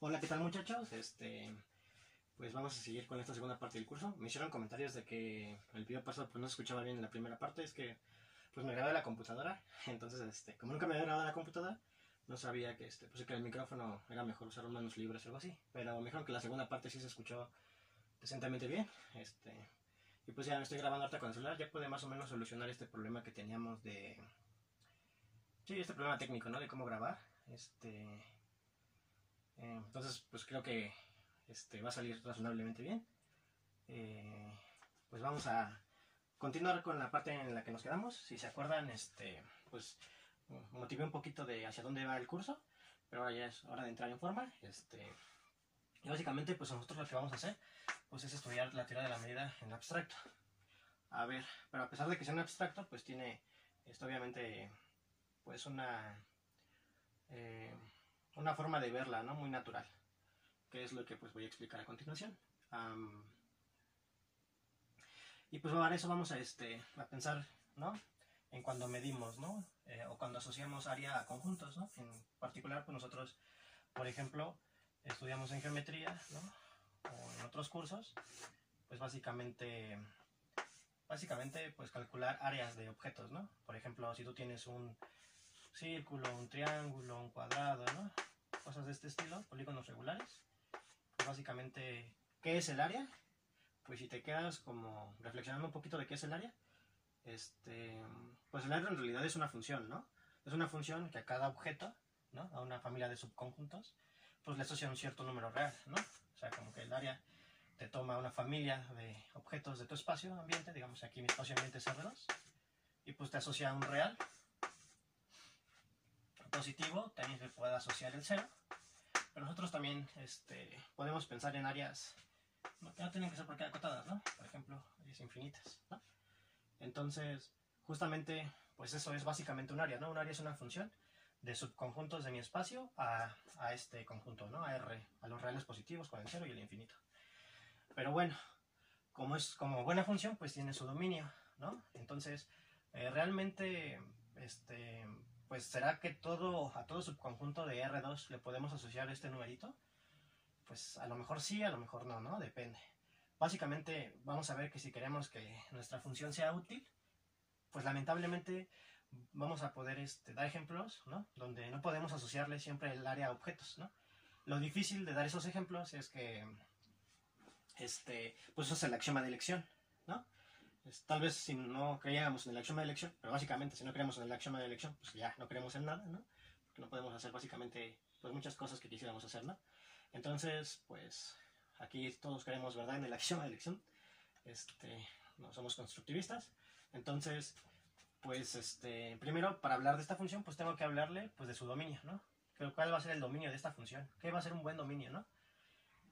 Hola, ¿qué tal muchachos? Pues vamos a seguir con esta segunda parte del curso. Me hicieron comentarios de que el video pasado pues no se escuchaba bien en la primera parte. Es que pues me grabé la computadora. Entonces, como nunca me había grabado la computadora, no sabía que pues que el micrófono era mejor usar manos libres o algo así. Pero me dijeron que la segunda parte sí se escuchó decentemente bien. Y pues ya me estoy grabando ahorita con el celular. Ya pude más o menos solucionar este problema que teníamos de... Sí, este problema técnico, ¿no? De cómo grabar. Entonces, pues creo que va a salir razonablemente bien. Pues vamos a continuar con la parte en la que nos quedamos. Si se acuerdan, pues motivé un poquito de hacia dónde va el curso, pero ahora ya es hora de entrar en forma. Y básicamente, pues nosotros lo que vamos a hacer, pues es estudiar la teoría de la medida en abstracto. A ver, pero a pesar de que sea un abstracto, pues tiene, obviamente, pues una forma de verla, ¿no? Muy natural, que es lo que pues voy a explicar a continuación. Y pues para eso vamos a pensar, ¿no? En cuando medimos, ¿no? O cuando asociamos área a conjuntos, ¿no? En particular, pues nosotros, por ejemplo, estudiamos en geometría, ¿no? O en otros cursos, pues básicamente pues calcular áreas de objetos, ¿no? Por ejemplo, si tú tienes un círculo, un triángulo, un cuadrado, ¿no? Cosas de este estilo, polígonos regulares. Pues básicamente, ¿qué es el área? Pues si te quedas como reflexionando un poquito de qué es el área, pues el área en realidad es una función, ¿no? Es una función que a cada objeto, ¿no? A una familia de subconjuntos, pues le asocia un cierto número real, ¿no? O sea, como que el área te toma una familia de objetos de tu espacio ambiente, digamos aquí mi espacio ambiente es R2, y pues te asocia un real positivo, también se puede asociar el 0, pero nosotros también podemos pensar en áreas que no tienen que ser por qué acotadas, ¿no? Por ejemplo, áreas infinitas, ¿no? Entonces, justamente, pues eso es básicamente un área, ¿no? Un área es una función de subconjuntos de mi espacio a este conjunto, ¿no? A R, a los reales positivos con el 0 y el infinito. Pero bueno, como es como buena función, pues tiene su dominio, ¿no? Entonces, realmente, pues será que a todo subconjunto de R2 le podemos asociar este numerito. Pues a lo mejor sí, a lo mejor no, ¿no? Depende. Básicamente vamos a ver que si queremos que nuestra función sea útil, pues lamentablemente vamos a poder dar ejemplos, ¿no? Donde no podemos asociarle siempre el área a objetos, ¿no? Lo difícil de dar esos ejemplos es que, pues eso es el axioma de elección, ¿no? Tal vez si no creyéramos en el axioma de elección, pero básicamente si no creemos en el axioma de elección, pues ya no creemos en nada, ¿no? Porque no podemos hacer básicamente pues muchas cosas que quisiéramos hacer, ¿no? Entonces, pues aquí todos creemos, ¿verdad?, en el axioma de elección. No somos constructivistas. Entonces, pues primero para hablar de esta función, pues tengo que hablarle pues de su dominio, ¿no? ¿Cuál va a ser el dominio de esta función? ¿Qué va a ser un buen dominio, no?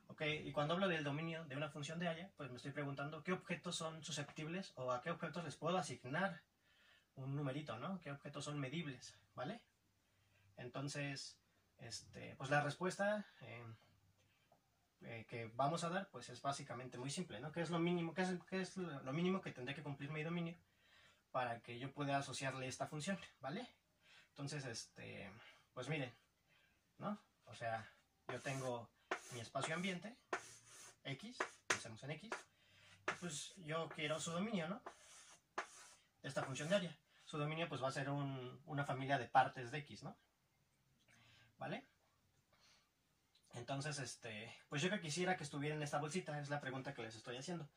Ok, y cuando hablo del dominio de una función de área, pues me estoy preguntando qué objetos son susceptibles o a qué objetos les puedo asignar un numerito, ¿no? ¿Qué objetos son medibles, ¿vale? Entonces, pues la respuesta que vamos a dar, pues es básicamente muy simple, ¿no? ¿Qué es lo mínimo, qué es lo mínimo que tendría que cumplir mi dominio para que yo pueda asociarle esta función, ¿vale? Entonces, pues miren, ¿no? O sea, yo tengo mi espacio ambiente, X, pensemos en X, pues yo quiero su dominio, ¿no? De esta función de área. Su dominio pues va a ser una familia de partes de X, ¿no? ¿Vale? Entonces, pues yo que quisiera que estuviera en esta bolsita, es la pregunta que les estoy haciendo.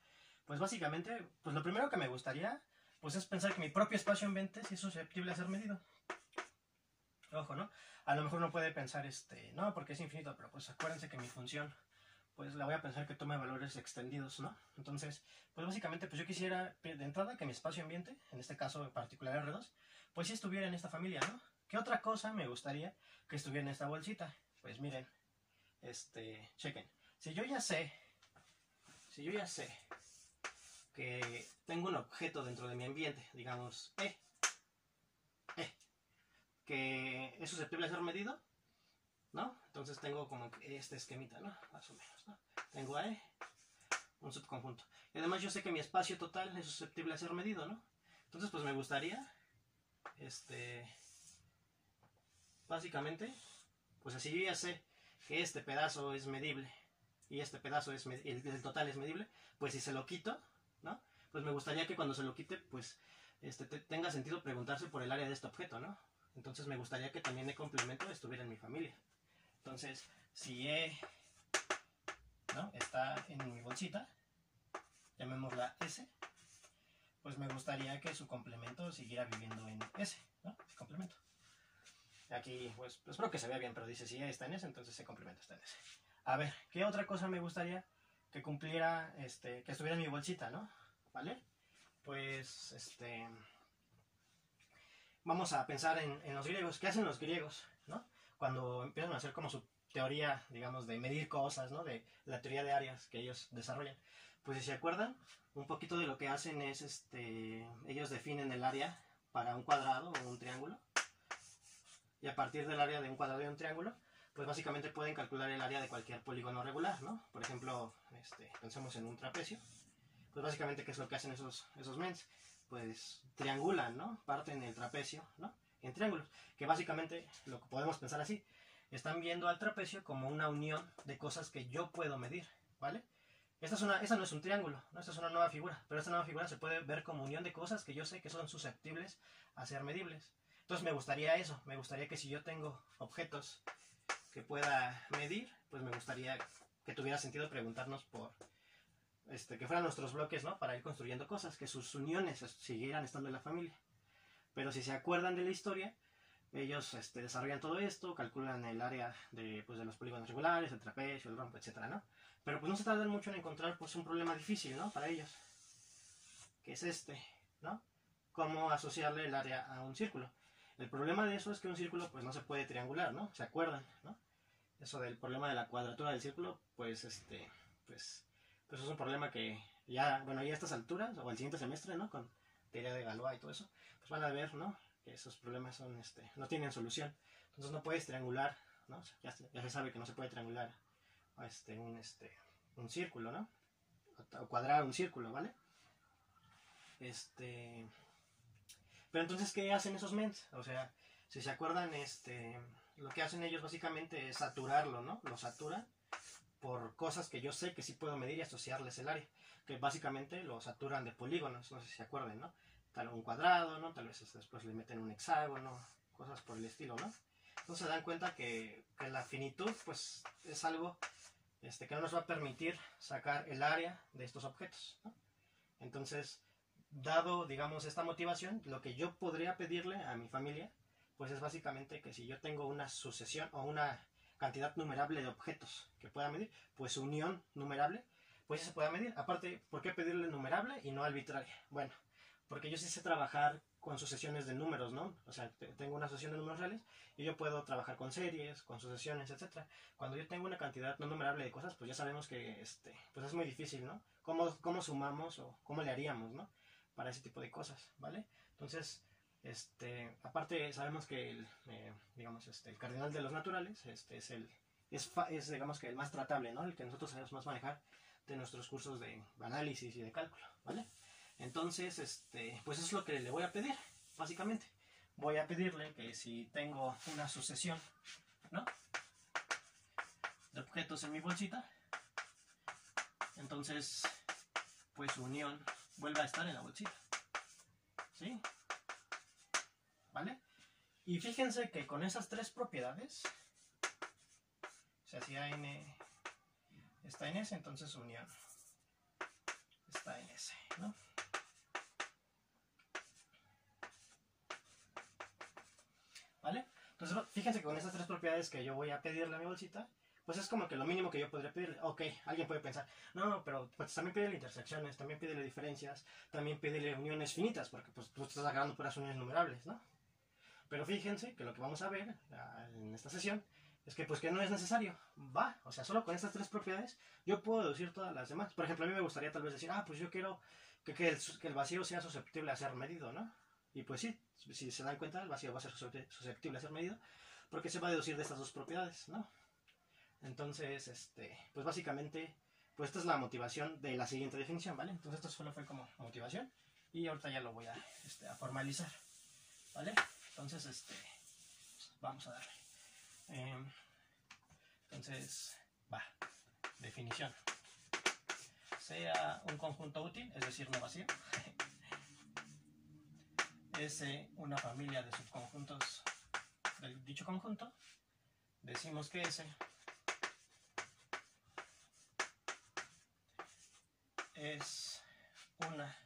Pues básicamente, pues lo primero que me gustaría, pues es pensar que mi propio espacio ambiente sí es susceptible a ser medido. Ojo, ¿no? A lo mejor uno puede pensar, no, porque es infinito, pero pues acuérdense que mi función, pues la voy a pensar que tome valores extendidos, ¿no? Entonces, pues básicamente, pues yo quisiera, de entrada, que mi espacio ambiente, en este caso en particular R2, pues sí estuviera en esta familia, ¿no? ¿Qué otra cosa me gustaría que estuviera en esta bolsita? Pues miren, chequen. Si yo ya sé que tengo un objeto dentro de mi ambiente, digamos que es susceptible a ser medido, ¿no? Entonces tengo como este esquemita, ¿no? Más o menos, ¿no? Tengo a E, un subconjunto. Y además yo sé que mi espacio total es susceptible a ser medido, ¿no? Entonces pues me gustaría, básicamente, pues así yo ya sé que este pedazo es medible y este pedazo es el total es medible, pues si se lo quito, ¿no? Pues me gustaría que cuando se lo quite, pues tenga sentido preguntarse por el área de este objeto, ¿no? Entonces me gustaría que también el complemento estuviera en mi familia. Entonces, si E, ¿no?, está en mi bolsita, llamémosla S, pues me gustaría que su complemento siguiera viviendo en S, ¿no? El complemento. Aquí, pues espero que se vea bien, pero dice si E está en S, entonces ese complemento está en S. A ver, ¿qué otra cosa me gustaría que cumpliera, que estuviera en mi bolsita, ¿no? ¿Vale? Pues, vamos a pensar en los griegos. ¿Qué hacen los griegos, no? Cuando empiezan a hacer como su teoría, digamos, de medir cosas, ¿no? De la teoría de áreas que ellos desarrollan. Pues si se acuerdan, un poquito de lo que hacen es, ellos definen el área para un cuadrado o un triángulo. Y a partir del área de un cuadrado y un triángulo, pues básicamente pueden calcular el área de cualquier polígono regular, ¿no? Por ejemplo, pensemos en un trapecio. Pues básicamente, ¿qué es lo que hacen esos mens? Pues triangulan, ¿no? Parten el trapecio, ¿no?, en triángulos. Que básicamente, lo que podemos pensar así, están viendo al trapecio como una unión de cosas que yo puedo medir, ¿vale? Esa no es un triángulo, ¿no? Esta es una nueva figura, pero esta nueva figura se puede ver como unión de cosas que yo sé que son susceptibles a ser medibles. Entonces me gustaría eso, me gustaría que si yo tengo objetos que pueda medir, pues me gustaría que tuviera sentido preguntarnos por, que fueran nuestros bloques, ¿no?, para ir construyendo cosas, que sus uniones siguieran estando en la familia. Pero si se acuerdan de la historia, ellos desarrollan todo esto, calculan el área de los polígonos regulares, el trapecio, el rombo, etcétera, ¿no? Pero pues no se tardan mucho en encontrar pues un problema difícil, ¿no?, para ellos, que es ¿no? Cómo asociarle el área a un círculo. El problema de eso es que un círculo pues no se puede triangular, ¿no? ¿Se acuerdan, no? Eso del problema de la cuadratura del círculo, pues pues es un problema que ya, bueno, ya a estas alturas, o al siguiente semestre, ¿no?, con teoría de Galois y todo eso, pues van a ver, ¿no?, que esos problemas son, no tienen solución. Entonces no puedes triangular, ¿no? Ya se sabe que no se puede triangular un círculo, ¿no?, o cuadrar un círculo, ¿vale? Pero entonces, ¿qué hacen esos mens? O sea, si se acuerdan, lo que hacen ellos básicamente es saturarlo, ¿no? Lo saturan por cosas que yo sé que sí puedo medir y asociarles el área. Que básicamente lo saturan de polígonos, no sé si se acuerdan, ¿no? Tal un cuadrado, ¿no? Tal vez después le meten un hexágono, cosas por el estilo, ¿no? Entonces se dan cuenta que la finitud, pues, es algo que no nos va a permitir sacar el área de estos objetos, ¿no? Entonces, dado, digamos, esta motivación, lo que yo podría pedirle a mi familia, pues es básicamente que si yo tengo una sucesión o una cantidad numerable de objetos que pueda medir, pues su unión numerable, pues se pueda medir. Aparte, ¿por qué pedirle numerable y no arbitraria? Bueno, porque yo sí sé trabajar con sucesiones de números, ¿no? O sea, tengo una sucesión de números reales y yo puedo trabajar con series, con sucesiones, etc. Cuando yo tengo una cantidad no numerable de cosas, pues ya sabemos que pues es muy difícil, ¿no? ¿Cómo sumamos o cómo le haríamos, ¿no?, para ese tipo de cosas, ¿vale? Entonces, aparte sabemos que el cardinal de los naturales es digamos que el más tratable, ¿no?, el que nosotros sabemos más manejar de nuestros cursos de análisis y de cálculo, ¿vale? Entonces, pues eso es lo que le voy a pedir, básicamente. Voy a pedirle que si tengo una sucesión, ¿no?, de objetos en mi bolsita, entonces, pues su unión vuelve a estar en la bolsita, ¿sí? ¿Vale? Y fíjense que con esas tres propiedades, o sea, si AN está en S, entonces su unión está en S, ¿no? ¿Vale? Entonces, fíjense que con esas tres propiedades que yo voy a pedirle a mi bolsita, pues es como que lo mínimo que yo podría pedirle. Ok, alguien puede pensar, no, pero pues también pídele intersecciones, también pídele diferencias, también pídele uniones finitas, porque pues tú estás agarrando puras uniones numerables, ¿no? Pero fíjense que lo que vamos a ver en esta sesión es que pues que no es necesario. O sea, solo con estas tres propiedades yo puedo deducir todas las demás. Por ejemplo, a mí me gustaría tal vez decir, pues yo quiero que el vacío sea susceptible a ser medido, ¿no? Y pues sí, si se dan cuenta, el vacío va a ser susceptible a ser medido porque se va a deducir de estas dos propiedades, ¿no? Entonces, pues básicamente, pues esta es la motivación de la siguiente definición, ¿vale? Entonces esto solo fue como motivación y ahorita ya lo voy a formalizar, ¿vale? Entonces, vamos a darle. Entonces, va, definición. Sea un conjunto útil, es decir, no vacío. Es una familia de subconjuntos del dicho conjunto. Decimos que S es una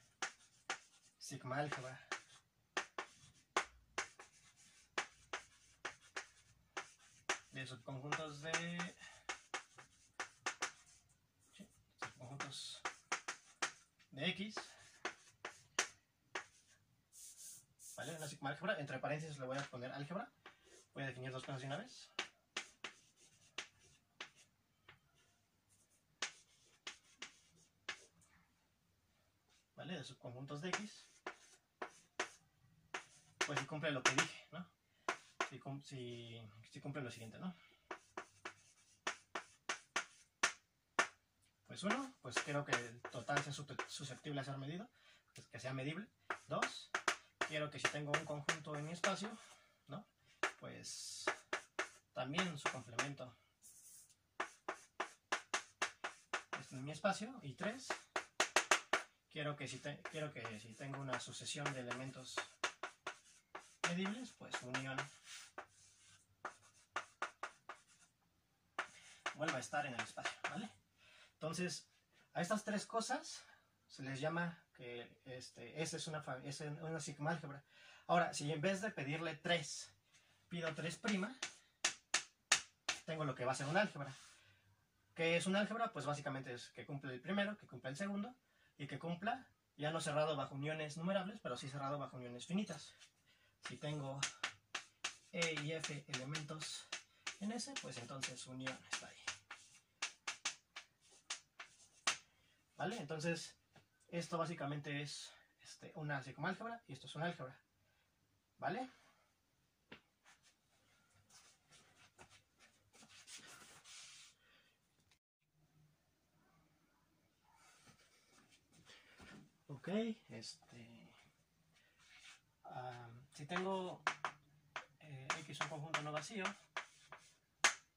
sigma álgebra de subconjuntos de X, ¿vale? Una sigma álgebra, entre paréntesis le voy a poner álgebra, voy a definir dos cosas de una vez. ¿Vale? De subconjuntos de X, pues si cumple lo que dije, ¿no? Si cumple lo siguiente, ¿no? Pues uno, pues quiero que el total sea susceptible a ser medido, pues que sea medible. Dos, quiero que si tengo un conjunto en mi espacio, ¿no? Pues también su complemento está en mi espacio. Y tres, quiero que si tengo una sucesión de elementos medibles, pues unión vuelva a estar en el espacio, ¿vale? Entonces, a estas tres cosas se les llama que esa es una sigma álgebra. Ahora, si en vez de pedirle 3, pido 3', tengo lo que va a ser una álgebra. ¿Qué es una álgebra? Pues básicamente es que cumple el primero, que cumple el segundo, y que cumpla, ya no cerrado bajo uniones numerables, pero sí cerrado bajo uniones finitas. Si tengo E y F elementos en S, pues entonces unión está ahí. ¿Vale? Entonces, esto básicamente es una sigma álgebra y esto es una álgebra. ¿Vale? Ok, si tengo X un conjunto no vacío,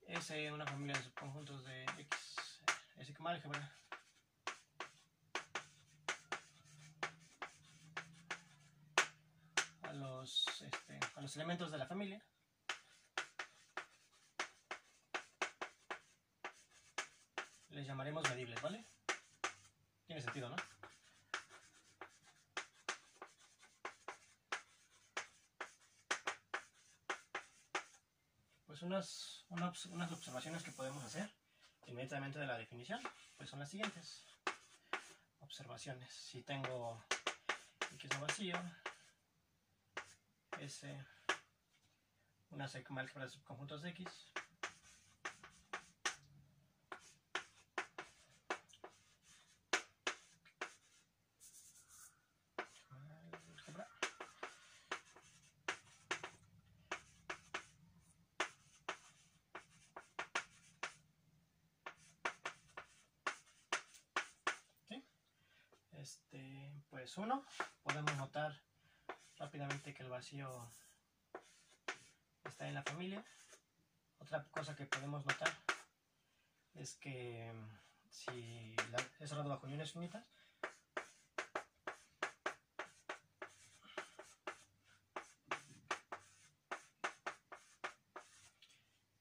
S una familia de subconjuntos de X es sigma álgebra. A los elementos de la familia les llamaremos medibles, ¿vale? Tiene sentido, ¿no? Pues unas observaciones que podemos hacer inmediatamente de la definición, pues son las siguientes. Observaciones. Si tengo X no vacío, S una sigma álgebra de subconjuntos de X, pues uno, podemos notar rápidamente que el vacío está en la familia. Otra cosa que podemos notar es que si es cerrado bajo uniones finitas,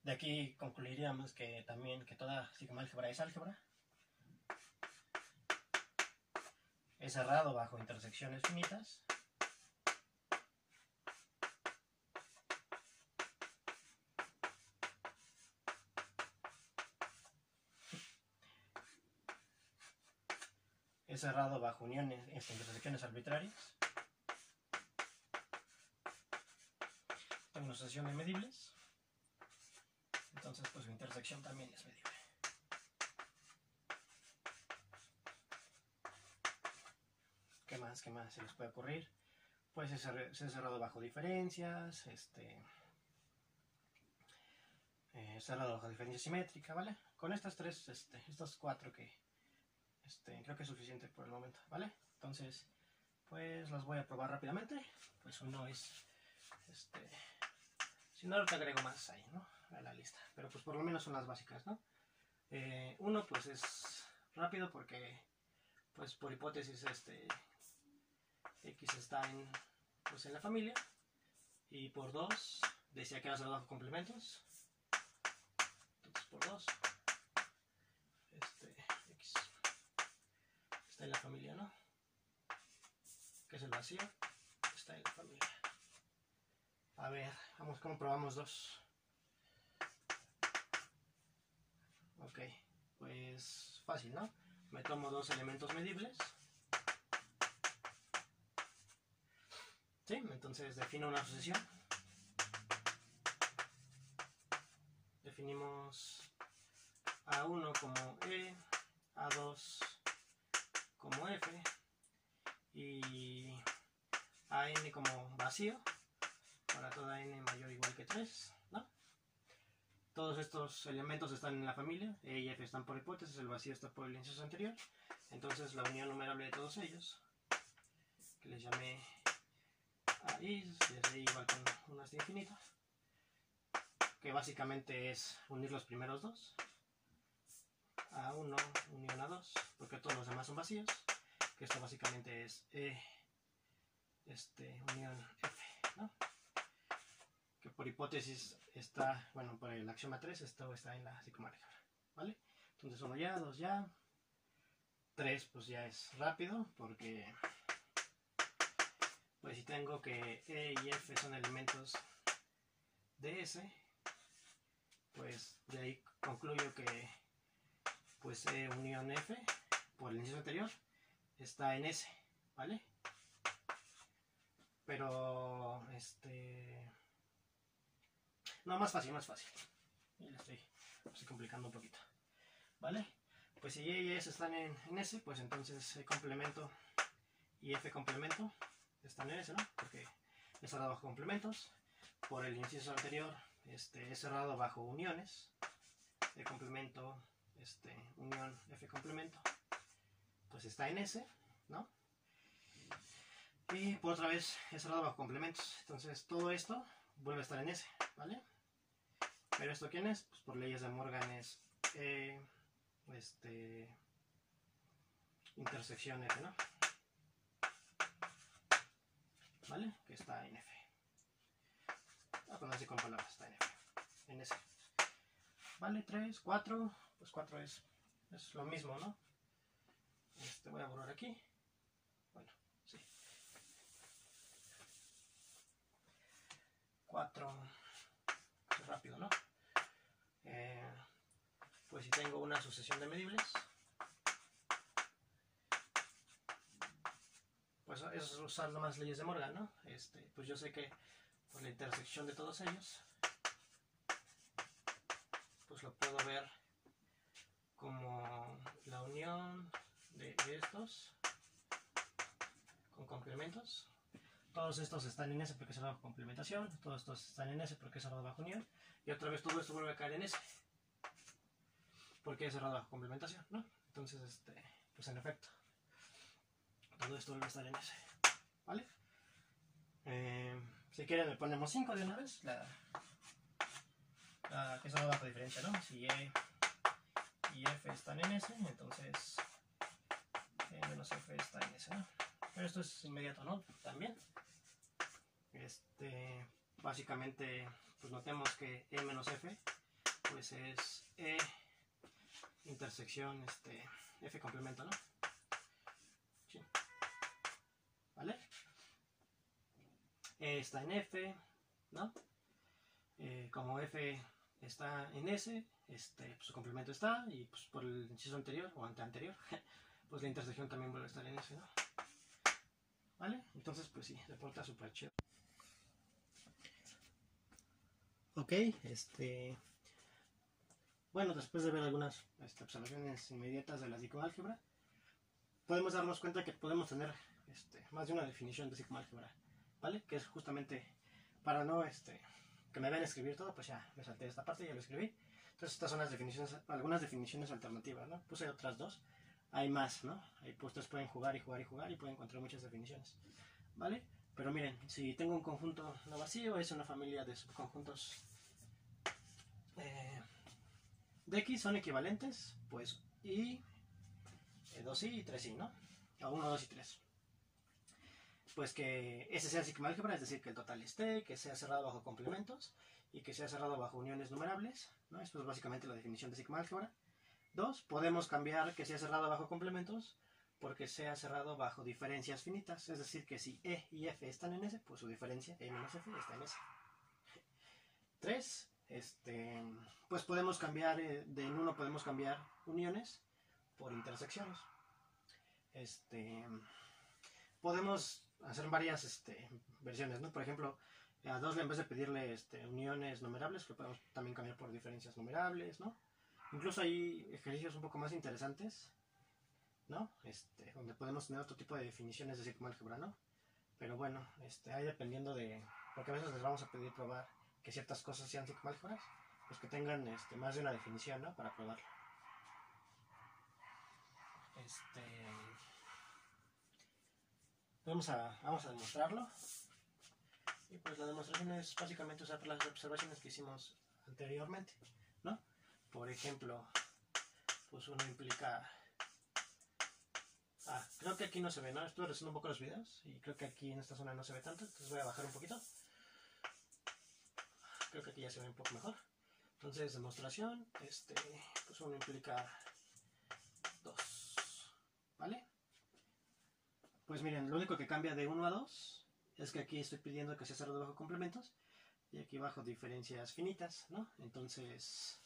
de aquí concluiríamos que también que toda sigma álgebra es álgebra. Es cerrado bajo intersecciones finitas. Es cerrado bajo uniones, intersecciones arbitrarias. Tengo una sucesión de medibles. Entonces, pues su intersección también es medible. ¿Qué más se les puede ocurrir? Pues es cerrado bajo diferencias, cerrado bajo diferencia simétrica, ¿vale? Con estas tres, estos cuatro que creo que es suficiente por el momento, ¿vale? Entonces, pues las voy a probar rápidamente. Pues uno es, si no, te agrego más ahí, ¿no? a la lista, pero pues por lo menos son las básicas, ¿no? Uno, pues es rápido porque, pues por hipótesis, X está en, pues en la familia. Y por 2, decía que era saldo bajo complementos. Entonces por 2, X está en la familia, ¿no? Que es el vacío, está en la familia. A ver, vamos cómo probamos 2. Ok, pues fácil, ¿no? Me tomo 2 elementos medibles. ¿Sí? Entonces defino una sucesión. Definimos A1 como E, A2 como F y AN como vacío para toda n mayor o igual que 3, ¿no? Todos estos elementos están en la familia, E y F están por hipótesis, el vacío está por el inciso anterior. Entonces la unión numerable de todos ellos, que les llamé AI, desde igual con un hasta infinito, que básicamente es unir los primeros dos, A1 unión A2, porque todos los demás son vacíos, que esto básicamente es E unión F, ¿no? Que por hipótesis está, bueno, por el axioma 3, esto está en la psicoálgebra, ¿vale? Entonces 1 ya, 2 ya, 3 pues ya es rápido, porque pues si tengo que E y F son elementos de S, pues de ahí concluyo que pues E unión F por el inciso anterior está en S, ¿vale? Pero no, más fácil. Y lo estoy complicando un poquito, ¿vale? Pues si E y S están en S, pues entonces E complemento y F complemento están en S, ¿no? Porque es cerrado bajo complementos. Por el inciso anterior, es cerrado bajo uniones. E complemento, unión F complemento, pues está en S, ¿no? Y por otra vez es cerrado bajo complementos. Entonces todo esto vuelve a estar en S, ¿vale? Pero esto ¿quién es? Pues por leyes de Morgan es intersección F, ¿no? ¿Vale? Que está en F. Voy a poner así con palabras, está en F, en S. ¿Vale? 3, 4, pues 4 es lo mismo, ¿no? Voy a borrar aquí. Bueno, sí. 4, es rápido, ¿no? Pues si tengo una sucesión de medibles, pues eso es usar nomás leyes de Morgan, ¿no? Pues yo sé que por la intersección de todos ellos, pues lo puedo ver como la unión de estos con complementos. Todos estos están en S porque es cerrado bajo complementación, todos estos están en S porque es cerrado bajo unión, y otra vez todo esto vuelve a caer en S porque es cerrado bajo complementación, ¿no? Entonces, pues en efecto, todo esto vuelve a estar en S, ¿vale? Si quieren le ponemos 5 de una vez, que es cerrado bajo diferencia, ¿no? Si E y F están en S, entonces E menos F está en S, ¿no? Pero esto es inmediato, ¿no? También. Básicamente, pues notemos que E menos F, pues es E intersección F complemento, ¿no? Sí. ¿Vale? E está en F, ¿no? Como F está en S, pues su complemento está, y pues por el inciso anterior o anterior, pues la intersección también vuelve a estar en S, ¿no? ¿Vale? Entonces, pues sí, reporta súper chido. Ok, bueno, después de ver algunas observaciones inmediatas de la psicoálgebra, podemos darnos cuenta que podemos tener más de una definición de psicoálgebra, ¿vale? Que es justamente para no que me vean escribir todo, pues ya me salté esta parte y ya lo escribí. Entonces estas son las definiciones, algunas definiciones alternativas, ¿no? Puse otras dos, hay más, ¿no? Ahí pues ustedes pueden jugar y pueden encontrar muchas definiciones, ¿vale? Pero miren, si tengo un conjunto no vacío, es una familia de subconjuntos de X son equivalentes, pues y 2i y 3i, ¿no? O 1, 2 y 3. Pues que ese sea sigma álgebra, es decir, que el total esté, que sea cerrado bajo complementos y que sea cerrado bajo uniones numerables, ¿no? Esto es básicamente la definición de sigma álgebra. 2. Podemos cambiar que sea cerrado bajo complementos porque sea cerrado bajo diferencias finitas, es decir, que si E y F están en S, pues su diferencia, E menos F, está en S. 3. Pues podemos cambiar, en uno podemos cambiar uniones por intersecciones. Podemos hacer varias versiones, ¿no? Por ejemplo, a 2 en vez de pedirle uniones numerables, lo podemos también cambiar por diferencias numerables, ¿no? Incluso hay ejercicios un poco más interesantes, ¿no? Donde podemos tener otro tipo de definiciones de sigma álgebra, ¿no? Pero bueno, ahí dependiendo de... Porque a veces les vamos a pedir probar que ciertas cosas sean sigma álgebras, pues que tengan más de una definición, ¿no? Para probarlo. Vamos a demostrarlo. Y pues la demostración es básicamente usar las observaciones que hicimos anteriormente, ¿no? Por ejemplo, pues uno implica... creo que aquí no se ve, ¿no? Estuve revisando un poco los videos y creo que aquí en esta zona no se ve tanto, entonces voy a bajar un poquito. Creo que aquí ya se ve un poco mejor. Entonces, demostración, pues uno implica 2, ¿vale? Pues miren, lo único que cambia de 1 a 2 es que aquí estoy pidiendo que sea cerrado bajo complementos y aquí bajo diferencias finitas, ¿no? Entonces,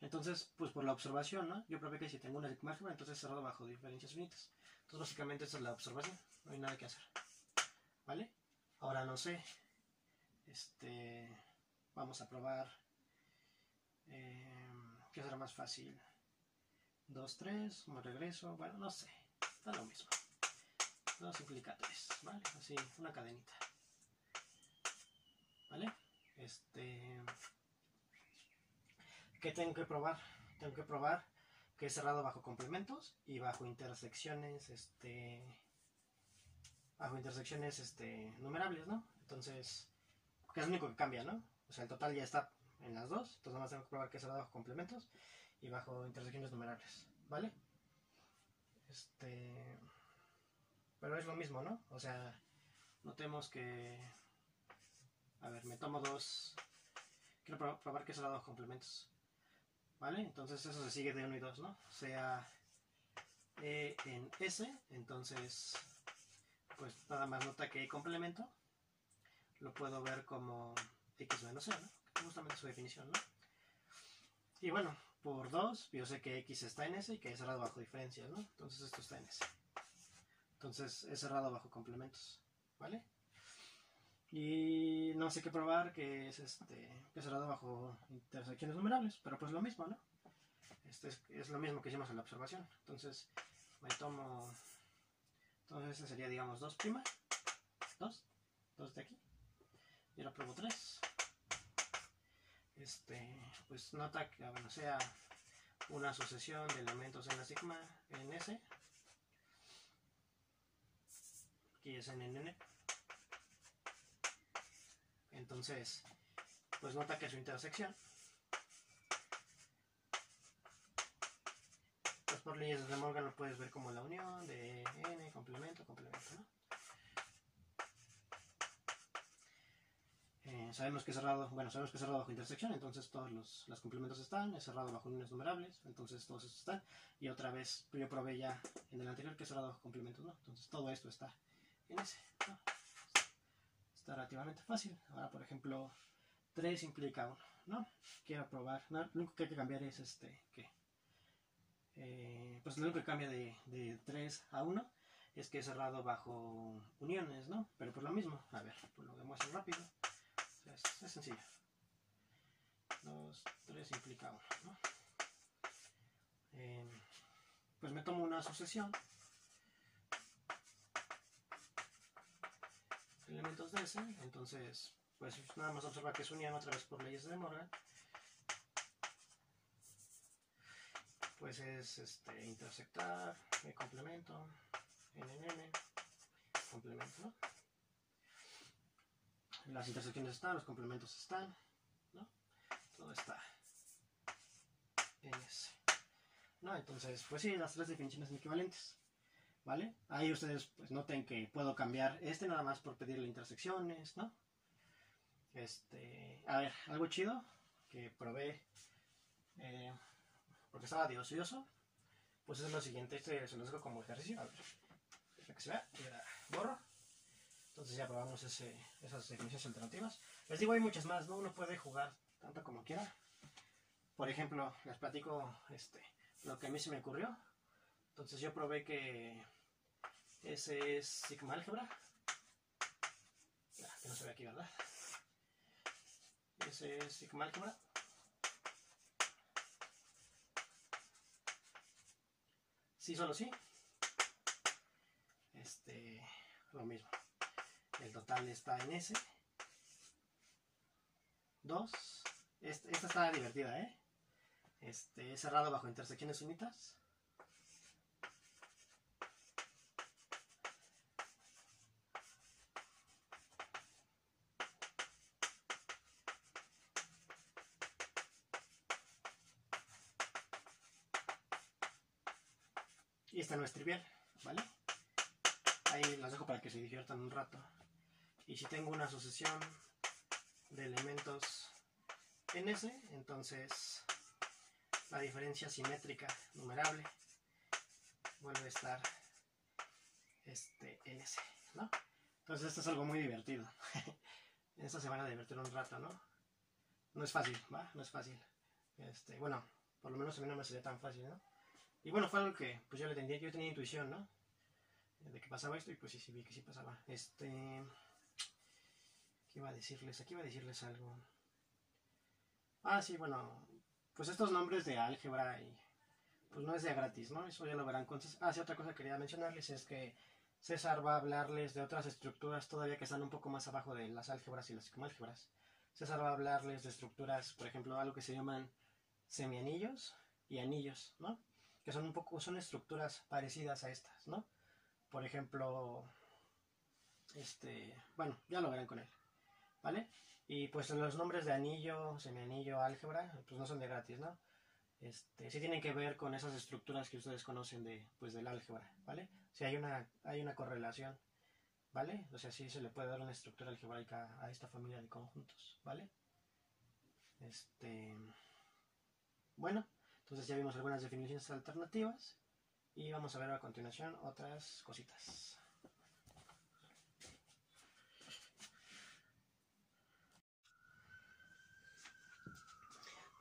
entonces, pues por la observación, ¿no? Yo probé que si tengo una sigma álgebra, entonces cerrado bajo diferencias finitas. Entonces, básicamente esa es la observación, no hay nada que hacer, ¿vale? Ahora no sé, vamos a probar, ¿qué será más fácil? 2, 3, me regreso, bueno, no sé, da lo mismo. 2 implica 3, ¿vale? Así, una cadenita, ¿vale? ¿Qué tengo que probar? Tengo que probar que es cerrado bajo complementos y bajo intersecciones, numerables, ¿no? Entonces, que es lo único que cambia, ¿no? O sea, el total ya está en las dos, entonces nada más tengo que probar que es cerrado bajo complementos y bajo intersecciones numerables, ¿vale? Pero es lo mismo, ¿no? O sea, notemos que... A ver, me tomo 2... Quiero probar que es cerrado bajo complementos, ¿vale? Entonces eso se sigue de 1 y 2, ¿no? Sea E en S, entonces pues nada más nota que E complemento lo puedo ver como X menos E, ¿no? Justamente su definición, ¿no? Y bueno, por 2 yo sé que X está en S y que es cerrado bajo diferencias, ¿no? Entonces esto está en S. Entonces es cerrado bajo complementos, ¿vale? Y no sé qué probar que es que es cerrado bajo intersecciones numerables, pero pues lo mismo, ¿no? Es lo mismo que hicimos en la observación. Entonces me tomo... Entonces este sería, digamos, 2', 2 de aquí. Y ahora pruebo 3. Pues nota que, bueno, sea una sucesión de elementos en la sigma en S. Aquí es en N. Entonces, pues nota que su intersección, pues por leyes de Morgan lo puedes ver como la unión de N, complemento, complemento, ¿no? Sabemos que es cerrado, sabemos que es cerrado bajo intersección, entonces todos los complementos están, es cerrado bajo uniones numerables, entonces todos estos están, y otra vez yo probé ya en el anterior que es cerrado bajo complementos, ¿no? Entonces todo esto está en ese, ¿no? Está relativamente fácil. Ahora, por ejemplo, 3 implica 1, ¿no? Quiero probar, no, lo único que hay que cambiar es pues lo único que cambia de 3 a 1 es que es cerrado bajo uniones, ¿no? Pero por lo mismo, a ver, pues lo demuestro rápido. Es sencillo. 2, 3 implica 1, ¿no? Pues me tomo una sucesión de elementos de S, entonces pues nada más observa que es unión otra vez por leyes de Morgan. Pues es intersectar, complemento, NN, complemento, ¿no? las intersecciones están, los complementos están, ¿no? Todo está en ese, ¿no? Entonces, pues sí, las tres definiciones son equivalentes, ¿vale? Ahí ustedes pues noten que puedo cambiar nada más por pedirle intersecciones, ¿no? A ver, algo chido que probé porque estaba de ocioso, pues es lo siguiente, se los dejo como ejercicio, a ver, para que se vea, y ahora borro. Entonces ya probamos esas definiciones alternativas. Les digo, hay muchas más, ¿no? Uno puede jugar tanto como quiera. Por ejemplo, les platico lo que a mí se me ocurrió. Entonces yo probé que ese es sigma álgebra. Que no se ve aquí, ¿verdad? Ese es sigma álgebra. Sí, solo sí. Lo mismo. El total está en S. 2. Esta está divertida, ¿eh? Es cerrado bajo intersecciones finitas. Y esta no es trivial, ¿vale? Ahí las dejo para que se diviertan un rato. Y si tengo una sucesión de elementos en S, entonces la diferencia simétrica numerable vuelve a estar en S, ¿no? Entonces esto es algo muy divertido. En esta se van a divertir un rato, ¿no? No es fácil, ¿va? No es fácil. Bueno, por lo menos a mí no me sería tan fácil, ¿no? Y bueno, fue algo que pues yo tenía intuición, ¿no? De que pasaba esto y pues sí vi que sí pasaba. ¿Qué iba a decirles? Aquí iba a decirles algo. Ah, sí, bueno, pues estos nombres de álgebra y pues no es de gratis, ¿no? Eso ya lo verán con César. Ah, sí, otra cosa que quería mencionarles es que César va a hablarles de otras estructuras todavía que están un poco más abajo de las álgebras y las sigmoálgebras. César va a hablarles de estructuras, por ejemplo, algo que se llaman semianillos y anillos, ¿no? Que son estructuras parecidas a estas, ¿no? Por ejemplo, bueno, ya lo verán con él, ¿vale? Y pues los nombres de anillo, semianillo, álgebra, pues no son de gratis, ¿no? Sí tienen que ver con esas estructuras que ustedes conocen del álgebra, ¿vale? Si hay una correlación, ¿vale? O sea, sí se le puede dar una estructura algebraica a esta familia de conjuntos, ¿vale? Bueno, entonces ya vimos algunas definiciones alternativas y vamos a ver a continuación otras cositas.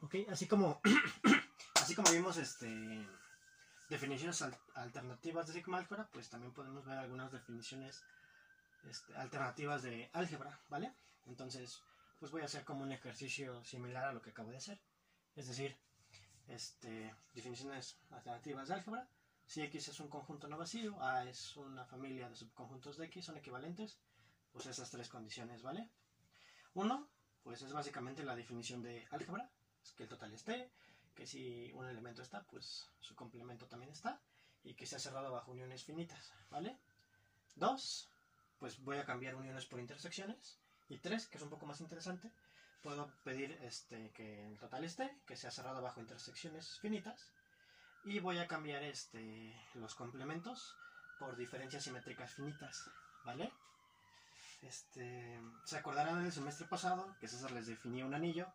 Ok, así como vimos definiciones alternativas de sigma álgebra, pues también podemos ver algunas definiciones alternativas de álgebra, ¿vale? Entonces, pues voy a hacer como un ejercicio similar a lo que acabo de hacer. Es decir, definiciones alternativas de álgebra. Si X es un conjunto no vacío, A es una familia de subconjuntos de X, son equivalentes, pues esas tres condiciones, ¿vale? Uno, pues es básicamente la definición de álgebra, es que el total esté, que si un elemento está, pues su complemento también está, y que sea cerrado bajo uniones finitas, ¿vale? 2, pues voy a cambiar uniones por intersecciones. Y 3, que es un poco más interesante, puedo pedir que el total esté, que sea cerrado bajo intersecciones finitas. Y voy a cambiar los complementos por diferencias simétricas finitas, ¿vale? Se acordarán del semestre pasado que César les definía un anillo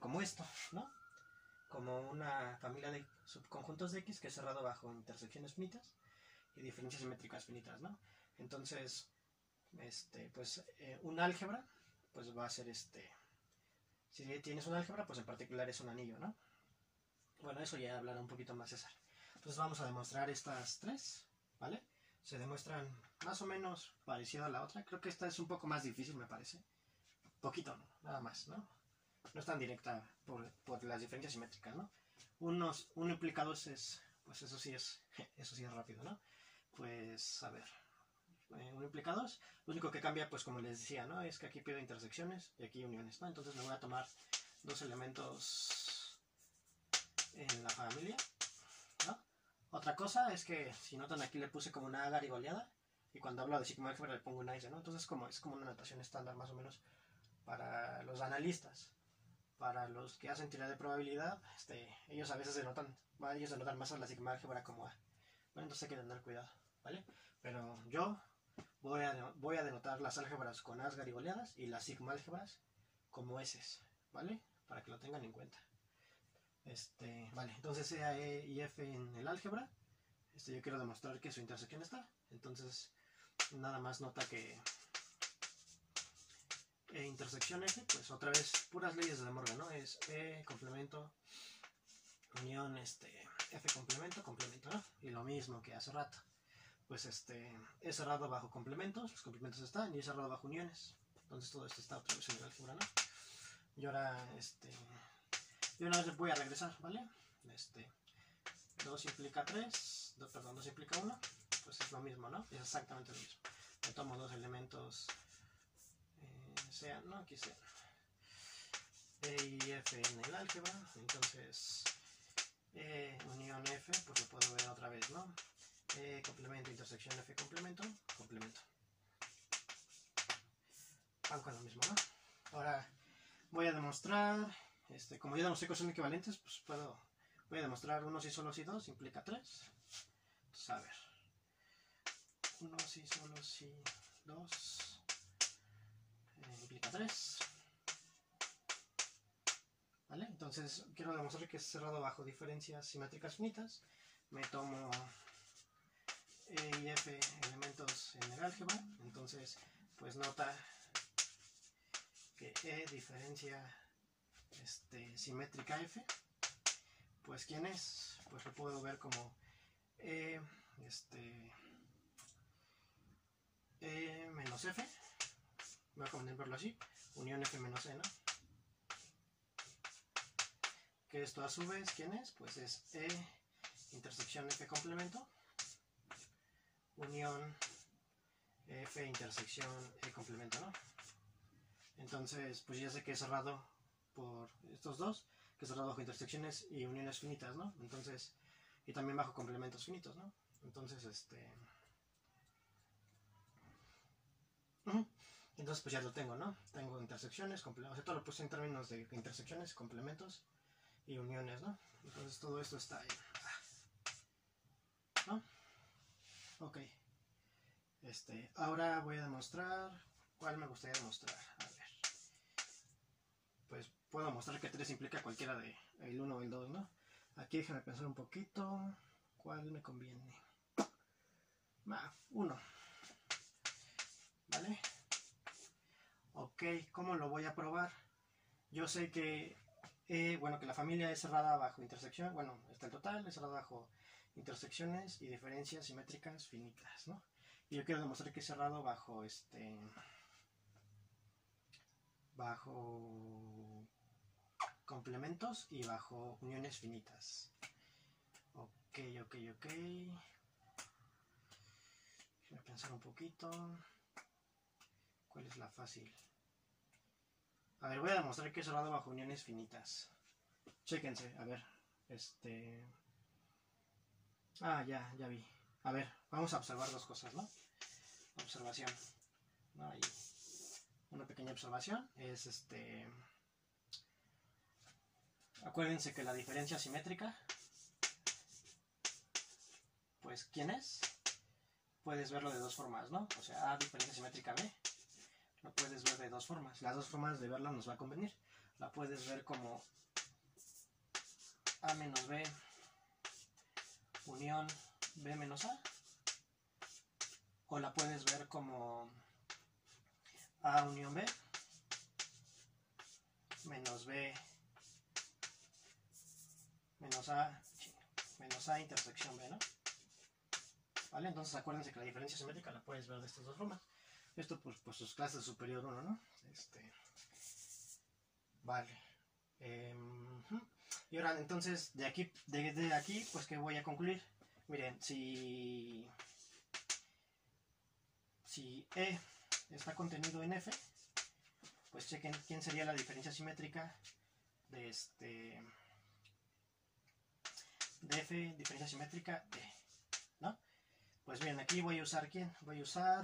como esto, ¿no? Como una familia de subconjuntos de X que es cerrado bajo intersecciones finitas y diferencias simétricas finitas, ¿no? Entonces, pues un álgebra, pues va a ser si tienes un álgebra, pues en particular es un anillo, ¿no? Bueno, eso ya hablará un poquito más César. Entonces vamos a demostrar estas tres, ¿vale? Se demuestran más o menos parecido a la otra. Creo que esta es un poco más difícil, me parece. Poquito, ¿no? Nada más, ¿no? No es tan directa por las diferencias simétricas, ¿no? Uno implica dos es, pues eso sí es rápido, ¿no? Pues, a ver, uno implica dos. Lo único que cambia, pues como les decía, ¿no? Es que aquí pido intersecciones y aquí uniones, ¿no? Entonces me voy a tomar dos elementos en la familia, ¿no? Otra cosa es que, si notan aquí le puse como una garigoleada, Y cuando hablo de sigma álgebra le pongo una S, ¿no? Entonces es como una notación estándar más o menos para los analistas. Para los que hacen teoría de probabilidad, ellos a veces denotan más a la sigma álgebra como A. Bueno, entonces hay que tener cuidado, ¿vale? Pero yo voy a denotar las álgebras con Asgard y goleadas y las sigma álgebras como S, ¿vale? Para que lo tengan en cuenta. Vale, entonces E, A, E y F en el álgebra. Yo quiero demostrar que su intersección está. Entonces, nada más nota que intersección F, pues otra vez puras leyes de De Morgan, ¿no? Es E complemento, unión, F complemento, complemento, ¿no? Y lo mismo que hace rato. Pues es cerrado bajo complementos, los complementos están, y es cerrado bajo uniones. Entonces todo esto está otra vez en el álgebra, ¿no? Y ahora, yo una vez voy a regresar, ¿vale? 2 implica 3, 2 implica 1, pues es lo mismo, ¿no? Es exactamente lo mismo. Yo tomo dos elementos, sean, ¿no? Aquí sean E y F en el álgebra, entonces E unión F, pues lo puedo ver otra vez, ¿no? E complemento, intersección F complemento, complemento. Van con lo mismo, ¿no? Ahora voy a demostrar, como ya demostré que son equivalentes, pues voy a demostrar 1 si solo si 2 implica 3. Entonces, a ver, 1 si solo si 2 implica 3. ¿Vale? Entonces quiero demostrar que es cerrado bajo diferencias simétricas finitas. Me tomo E y F elementos en el álgebra. Entonces, pues nota que E diferencia simétrica F. Pues ¿quién es? Pues lo puedo ver como E menos F. Voy a convenir verlo así. Unión F menos E, ¿no? Que esto a su vez, ¿quién es? Pues es E intersección F complemento, unión F intersección E complemento, ¿no? Entonces, pues ya sé que es cerrado por estos dos, que es cerrado bajo intersecciones y uniones finitas, ¿no? Entonces, y también bajo complementos finitos, ¿no? Entonces, entonces pues ya lo tengo, ¿no? Tengo intersecciones, o sea, todo lo puse en términos de intersecciones, complementos y uniones, ¿no? Entonces todo esto está ahí, ¿no? Ok. Ahora voy a demostrar, ¿cuál me gustaría demostrar? A ver. Pues puedo mostrar que 3 implica cualquiera de el 1 o el 2, ¿no? Aquí déjame pensar un poquito, ¿cuál me conviene? 1. ¿Vale? Ok, ¿cómo lo voy a probar? Yo sé que, que la familia es cerrada bajo intersección, bueno, está el total, es cerrada bajo intersecciones y diferencias simétricas finitas, ¿no? Y yo quiero demostrar que es cerrado bajo, bajo complementos y bajo uniones finitas. Ok. Déjame pensar un poquito. ¿Cuál es la fácil? A ver, voy a demostrar que es cerrado bajo uniones finitas. Chéquense, a ver. Ya vi. A ver, vamos a observar dos cosas, ¿no? Observación. ¿No? Ahí. Una pequeña observación es acuérdense que la diferencia simétrica, pues ¿quién es? Puedes verlo de dos formas, ¿no? O sea, A diferencia simétrica B, lo puedes ver de dos formas. Las dos formas de verla nos va a convenir. La puedes ver como A menos B unión B menos A, o la puedes ver como A unión B menos B menos A intersección B, ¿no? ¿Vale? Entonces acuérdense que la diferencia simétrica la puedes ver de estas dos formas. Esto pues sus clases superior 1, ¿no? Vale. Y ahora entonces de aquí pues ¿qué voy a concluir? Miren, si E está contenido en F, pues chequen quién sería la diferencia simétrica de de F, diferencia simétrica E, ¿no? Pues bien, aquí voy a usar ¿quién? Voy a usar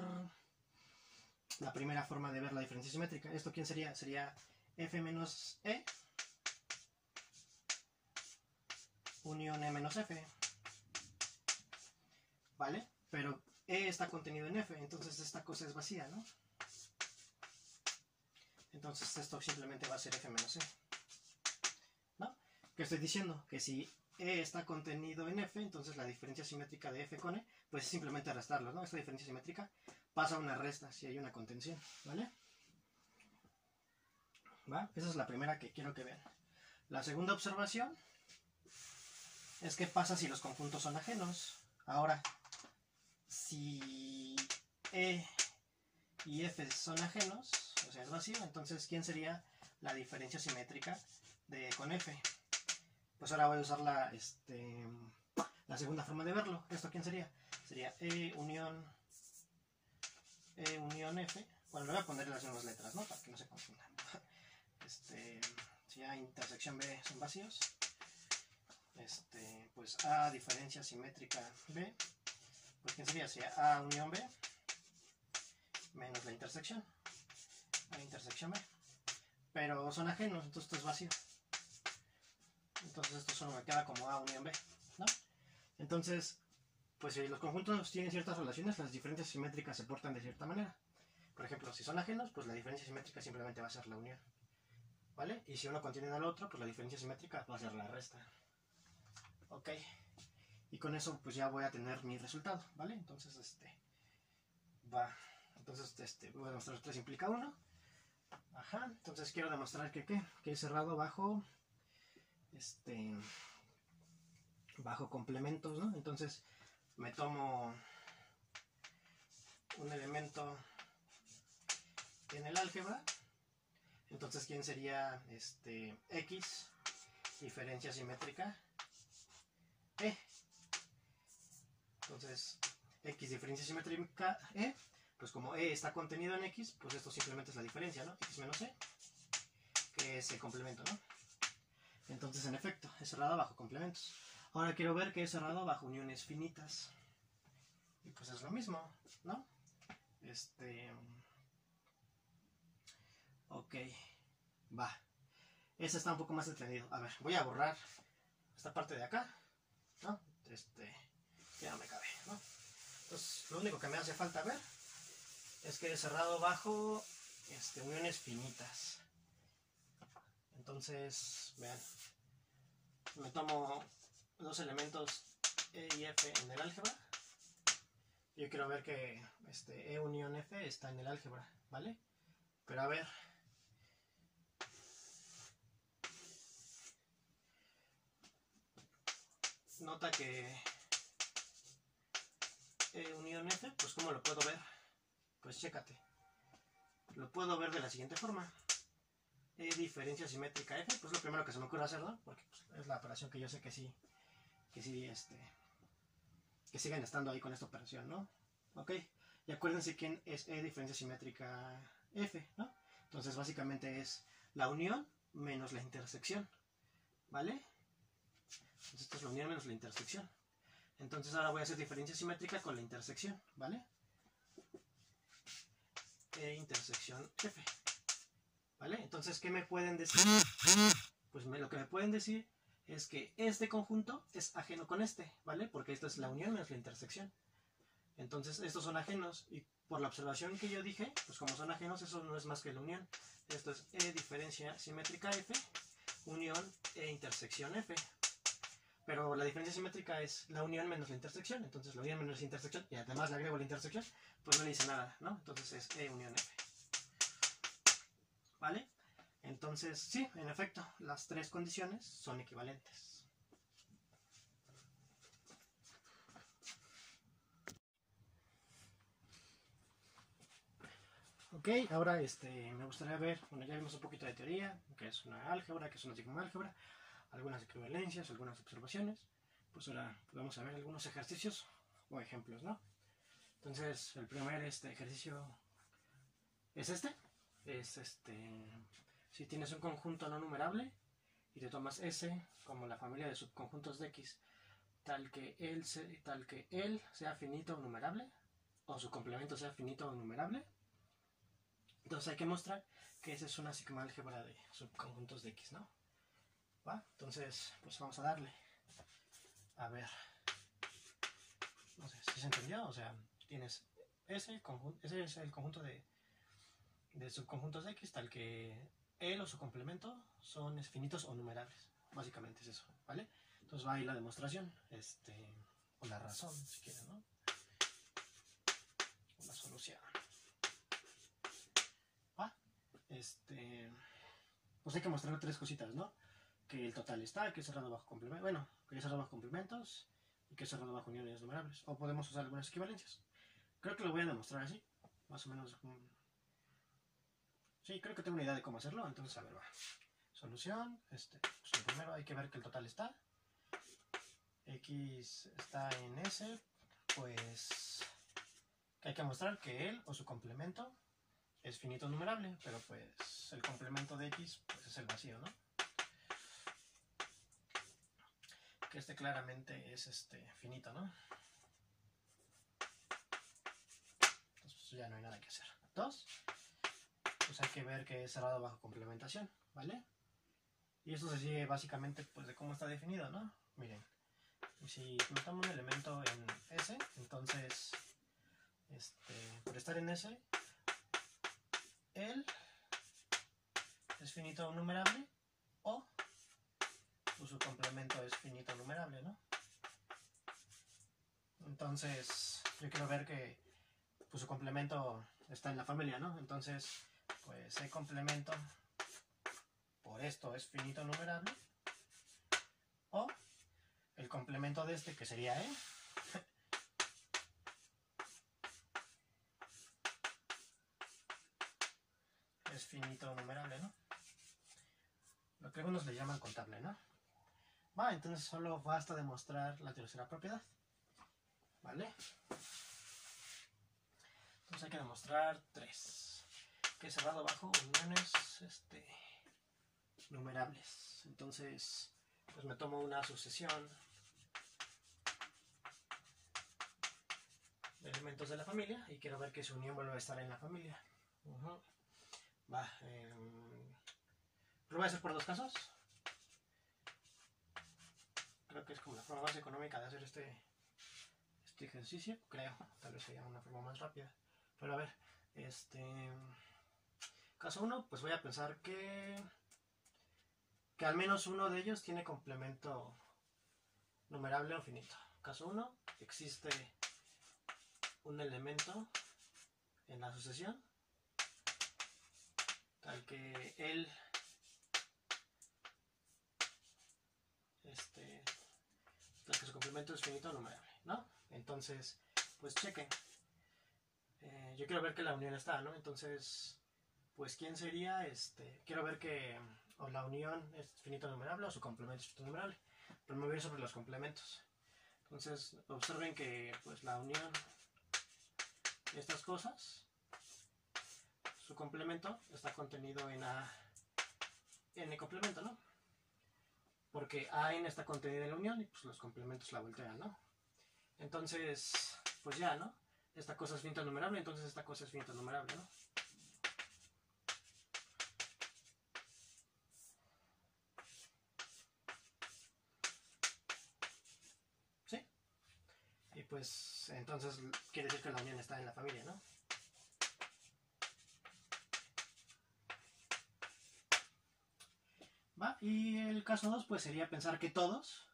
la primera forma de ver la diferencia simétrica. ¿Esto quién sería? Sería F menos E unión E menos F. ¿Vale? Pero E está contenido en F, entonces esta cosa es vacía, ¿no? Entonces esto simplemente va a ser F menos E. ¿No? ¿Qué estoy diciendo? Que si E está contenido en F, entonces la diferencia simétrica de F con E, pues es simplemente restarlo, ¿no? Esta diferencia simétrica pasa a una resta si hay una contención, ¿vale? ¿Va? Esa es la primera que quiero que vean. La segunda observación es qué pasa si los conjuntos son ajenos. Ahora, si E y F son ajenos, o sea, es vacío, entonces ¿quién sería la diferencia simétrica de E con F? Pues ahora voy a usar la segunda forma de verlo. ¿Esto quién sería? Sería E unión F. Bueno, le voy a poner las mismas letras, ¿no? Para que no se confundan. Si A intersección B son vacíos, pues A diferencia simétrica B, pues ¿quién sería? Sería A unión B menos la intersección, A intersección B. Pero son ajenos, entonces esto es vacío. Entonces esto solo me queda como A unión B, ¿no? Entonces, pues si los conjuntos tienen ciertas relaciones, las diferencias simétricas se portan de cierta manera. Por ejemplo, si son ajenos, pues la diferencia simétrica simplemente va a ser la unión, ¿vale? Y si uno contiene al otro, pues la diferencia simétrica va a ser la resta. Ok. Y con eso pues ya voy a tener mi resultado, ¿vale? Entonces, va. Entonces, voy a demostrar 3 implica 1. Ajá. Entonces quiero demostrar que es cerrado bajo, bajo complementos, ¿no? Entonces me tomo un elemento en el álgebra. Entonces, ¿quién sería X diferencia simétrica E? Entonces, X diferencia simétrica E, pues como E está contenido en X, pues esto simplemente es la diferencia, ¿no? X menos E, que es el complemento, ¿no? Entonces, en efecto, es cerrado bajo complementos. Ahora quiero ver que es cerrado bajo uniones finitas. Y pues es lo mismo, ¿no? Ok, va. Este está un poco más detenido. A ver, voy a borrar esta parte de acá, ¿no? Ya no me cabe, ¿no? Entonces, lo único que me hace falta ver es que es cerrado bajo uniones finitas. Entonces, vean, me tomo dos elementos E y F en el álgebra. Yo quiero ver que E unión F está en el álgebra, ¿vale? Pero a ver, nota que E unión F, pues ¿cómo lo puedo ver? Pues chécate. Lo puedo ver de la siguiente forma. E diferencia simétrica F, pues lo primero que se me ocurre hacer, ¿no? Porque pues, es la operación que yo sé que sí, que siguen estando ahí con esta operación, ¿no? Ok, y acuérdense quién es E diferencia simétrica F, ¿no? Entonces básicamente es la unión menos la intersección, ¿vale? Entonces esto es la unión menos la intersección. Entonces ahora voy a hacer diferencia simétrica con la intersección, ¿vale? E intersección F, ¿vale? Entonces, ¿qué me pueden decir? Pues lo que me pueden decir es que este conjunto es ajeno con este, ¿vale? Porque esto es la unión menos la intersección. Entonces, estos son ajenos y por la observación que yo dije, pues como son ajenos, eso no es más que la unión. Esto es E diferencia simétrica F, unión E intersección F. Pero la diferencia simétrica es la unión menos la intersección. Entonces la unión menos la intersección, y además le agrego la intersección, pues no le dice nada, ¿no? Entonces es E unión F. ¿Vale? Entonces, sí, en efecto, las tres condiciones son equivalentes. Ok, ahora me gustaría ver, bueno, ya vimos un poquito de teoría, que es una álgebra, que es una sigmoálgebra, algunas equivalencias, algunas observaciones. Pues ahora vamos a ver algunos ejercicios o ejemplos, ¿no? Entonces, el primer ejercicio es si tienes un conjunto no numerable y te tomas S como la familia de subconjuntos de X tal que él sea finito o numerable, o su complemento sea finito o numerable. Entonces hay que mostrar que esa es una sigma-álgebra de subconjuntos de X, ¿no? ¿Va? Entonces, pues vamos a darle. A ver. No sé si se entendió. O sea, tienes ese es el conjunto de subconjuntos de X, tal que él o su complemento son finitos o numerables. Básicamente es eso, ¿vale? Entonces va ahí la demostración, o la razón, si quieren, ¿no? O la solución. ¿Va? Pues hay que mostrar tres cositas, ¿no? Que el total está, que es cerrado bajo complementos, bueno, que es cerrado bajo complementos y que es cerrado bajo uniones numerables. O podemos usar algunas equivalencias. Creo que lo voy a demostrar así, más o menos. Sí, creo que tengo una idea de cómo hacerlo, entonces a ver, va. Solución, pues lo primero hay que ver que el total está. X está en S, pues que hay que mostrar que él o su complemento es finito numerable, pero pues el complemento de X pues es el vacío, ¿no? Que claramente es finito, ¿no? Entonces pues ya no hay nada que hacer. 2, pues hay que ver que es cerrado bajo complementación, ¿vale? Y esto se sigue básicamente pues de cómo está definido, ¿no? Miren, si notamos un elemento en S, entonces por estar en S, él es finito numerable o pues, su complemento es finito numerable, ¿no? Entonces yo quiero ver que pues, su complemento está en la familia, ¿no? Entonces pues el complemento por esto es finito numerable o el complemento de que sería E es finito numerable, ¿no? Lo que algunos le llaman contable, ¿no? Va, entonces solo basta demostrar la tercera propiedad, ¿vale? Entonces hay que demostrar 3, que es cerrado bajo uniones numerables. Entonces pues me tomo una sucesión de elementos de la familia y quiero ver que su unión vuelve a estar en la familia. Va, lo voy a hacer por 2 casos. Creo que es como la forma más económica de hacer este ejercicio, creo. Tal vez sea una forma más rápida. Pero a ver, caso 1, pues voy a pensar que al menos uno de ellos tiene complemento numerable o finito. Caso 1, existe un elemento en la sucesión tal que él tal que su complemento es finito o numerable, ¿no? Entonces, pues chequen. Yo quiero ver que la unión está, ¿no? Entonces, pues ¿quién sería? Quiero ver que o la unión es finito numerable o su complemento es finito numerable. Pero me voy a ir sobre los complementos. Entonces, observen que pues la unión de estas cosas, su complemento está contenido en n complemento, ¿no? Porque AN está contenido en la unión y pues los complementos la voltean, ¿no? Entonces, pues ya, ¿no? Esta cosa es finito numerable, entonces esta cosa es finito numerable, ¿no? ¿Sí? Y pues entonces quiere decir que la unión está en la familia, ¿no? ¿Va? Y el caso 2 pues sería pensar que todos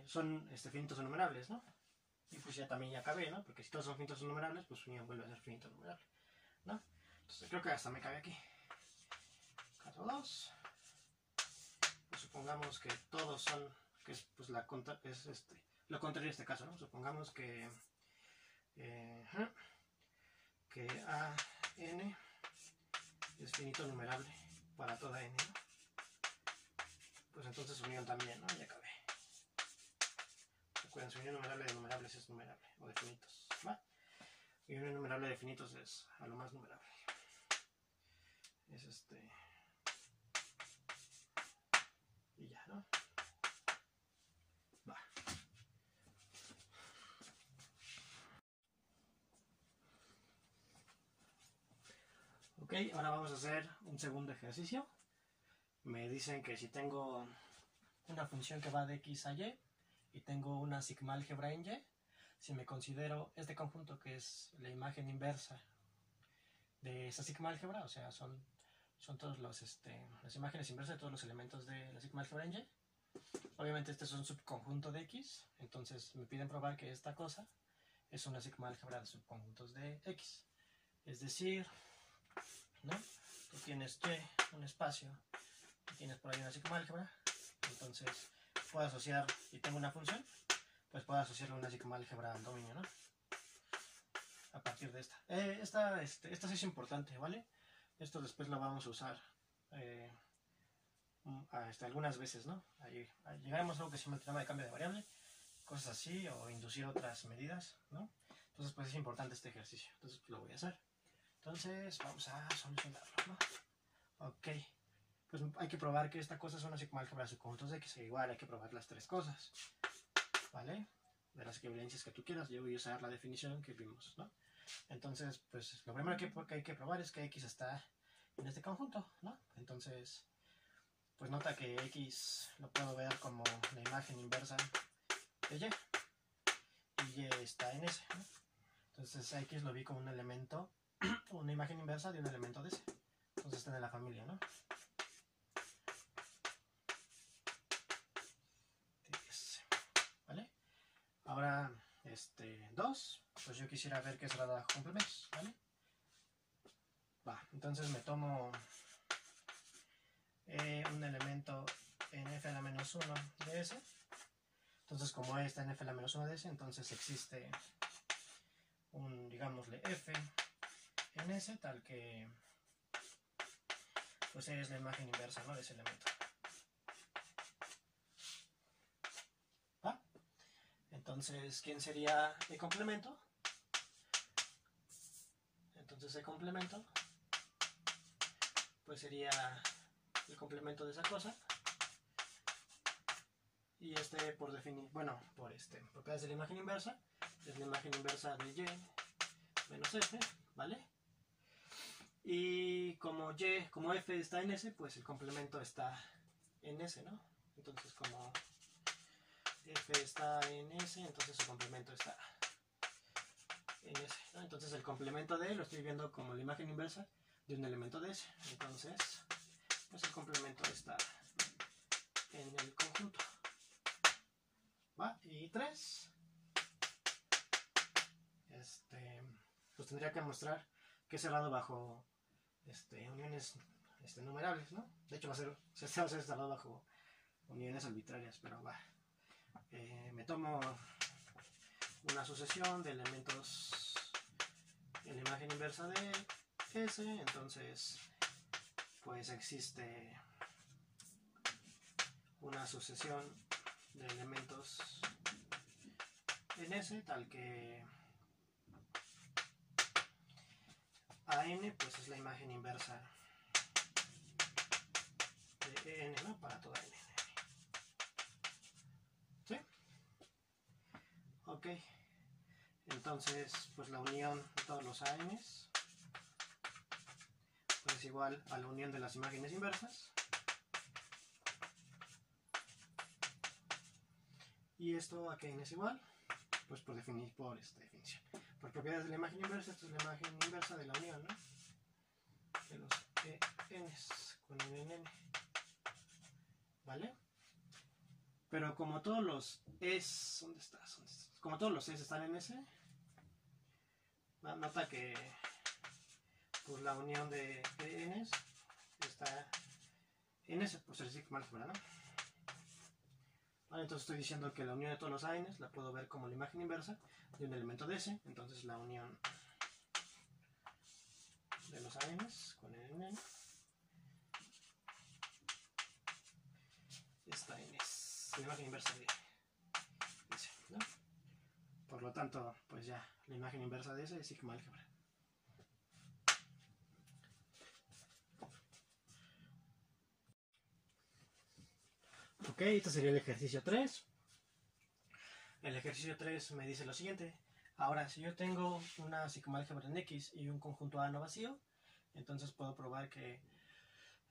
son finitos o numerables, ¿no? Y pues ya también ya acabé, ¿no? Porque si todos son finitos o numerables, pues su unión vuelve a ser finito numerable, ¿no? Entonces creo que hasta me cabe aquí. Caso 2. Pues supongamos que todos son, que es pues lo contrario de este caso, ¿no? Supongamos que AN es finito numerable para toda n, ¿no? Pues entonces su unión también, ¿no? Ya acabé. Recuerden, su unión numerable de numerables es numerable, o de finitos, ¿va? Y unión numerable de finitos es a lo más numerable. Es y ya, ¿no? Ok, ahora vamos a hacer un segundo ejercicio. Me dicen que si tengo una función que va de x a y y tengo una sigma álgebra en y, si me considero este conjunto que es la imagen inversa de esa sigma álgebra, o sea, son todos las imágenes inversas de todos los elementos de la sigma álgebra en y. Obviamente este es un subconjunto de x, entonces me piden probar que esta cosa es una sigma álgebra de subconjuntos de x. Es decir, ¿no? Tú tienes y, un espacio, y tienes por ahí una sigma álgebra, entonces puedo asociar, y tengo una función, pues puedo asociarle una sigma álgebra al dominio, ¿no? A partir de esta. Esta sí es importante, ¿vale? Esto después lo vamos a usar algunas veces, ¿no? Ahí llegaremos a algo que se llama el teorema de cambio de variable, cosas así, o inducir otras medidas, ¿no? Entonces, pues es importante este ejercicio. Entonces, pues, lo voy a hacer. Entonces, vamos a solucionarlo, ¿no? Ok. Pues hay que probar que esta cosa es una sigma álgebra de subconjuntos de x, igual hay que probar las tres cosas, ¿vale? De las equivalencias que tú quieras, yo voy a usar la definición que vimos, ¿no? Entonces, pues lo primero que hay que probar es que x está en este conjunto, ¿no? Entonces, pues nota que x lo puedo ver como la imagen inversa de y está en S, ¿no? Entonces x lo vi como un elemento, una imagen inversa de un elemento de S. Entonces está en la familia, ¿no? ¿Vale? Ahora, 2, pues yo quisiera ver qué será de complementos, ¿vale? Va, entonces me tomo un elemento en f a la menos 1 de S. Entonces, como E está en f a la menos 1 de S, entonces existe un, digámosle, f en S, tal que pues es la imagen inversa, ¿no?, de ese elemento. ¿Va? Entonces, ¿quién sería el complemento? Entonces el complemento pues sería el complemento de esa cosa, y por definir, bueno, por propiedades de la imagen inversa, es la imagen inversa de y menos f, ¿vale? Y como f está en S, pues el complemento está en S, ¿no? Entonces, como f está en S, entonces su complemento está en S, ¿no? Entonces el complemento de lo estoy viendo como la imagen inversa de un elemento de S. Entonces, pues el complemento está en el conjunto. ¿Va? Y 3. Pues tendría que mostrar que es cerrado bajo uniones numerables, ¿no? De hecho va a ser cerrado bajo uniones arbitrarias, pero va. Me tomo una sucesión de elementos en la imagen inversa de S, entonces pues existe una sucesión de elementos en S, tal que AN pues es la imagen inversa de N, ¿no? Para toda N. ¿Sí? Ok. Entonces, pues la unión de todos los ANs pues es igual a la unión de las imágenes inversas. ¿Y esto a qué n es igual? Pues por definición. Por propiedades de la imagen inversa, esto es la imagen inversa de la unión, ¿no? De los ENs con NN. ¿Vale? Pero como todos los es, ¿dónde estás? Como todos los es están en S, nota que pues la unión de ENs está en S, por ser sigma álgebra, ¿no? Vale, entonces estoy diciendo que la unión de todos los ANs la puedo ver como la imagen inversa de un elemento de S, entonces la unión de los ANs con NN está en S, la imagen inversa de S, ¿no? Por lo tanto, pues ya, la imagen inversa de S es sigma álgebra. Ok, este sería el ejercicio 3. El ejercicio 3 me dice lo siguiente. Ahora, si yo tengo una sigma álgebra en X y un conjunto A no vacío, Entonces puedo probar que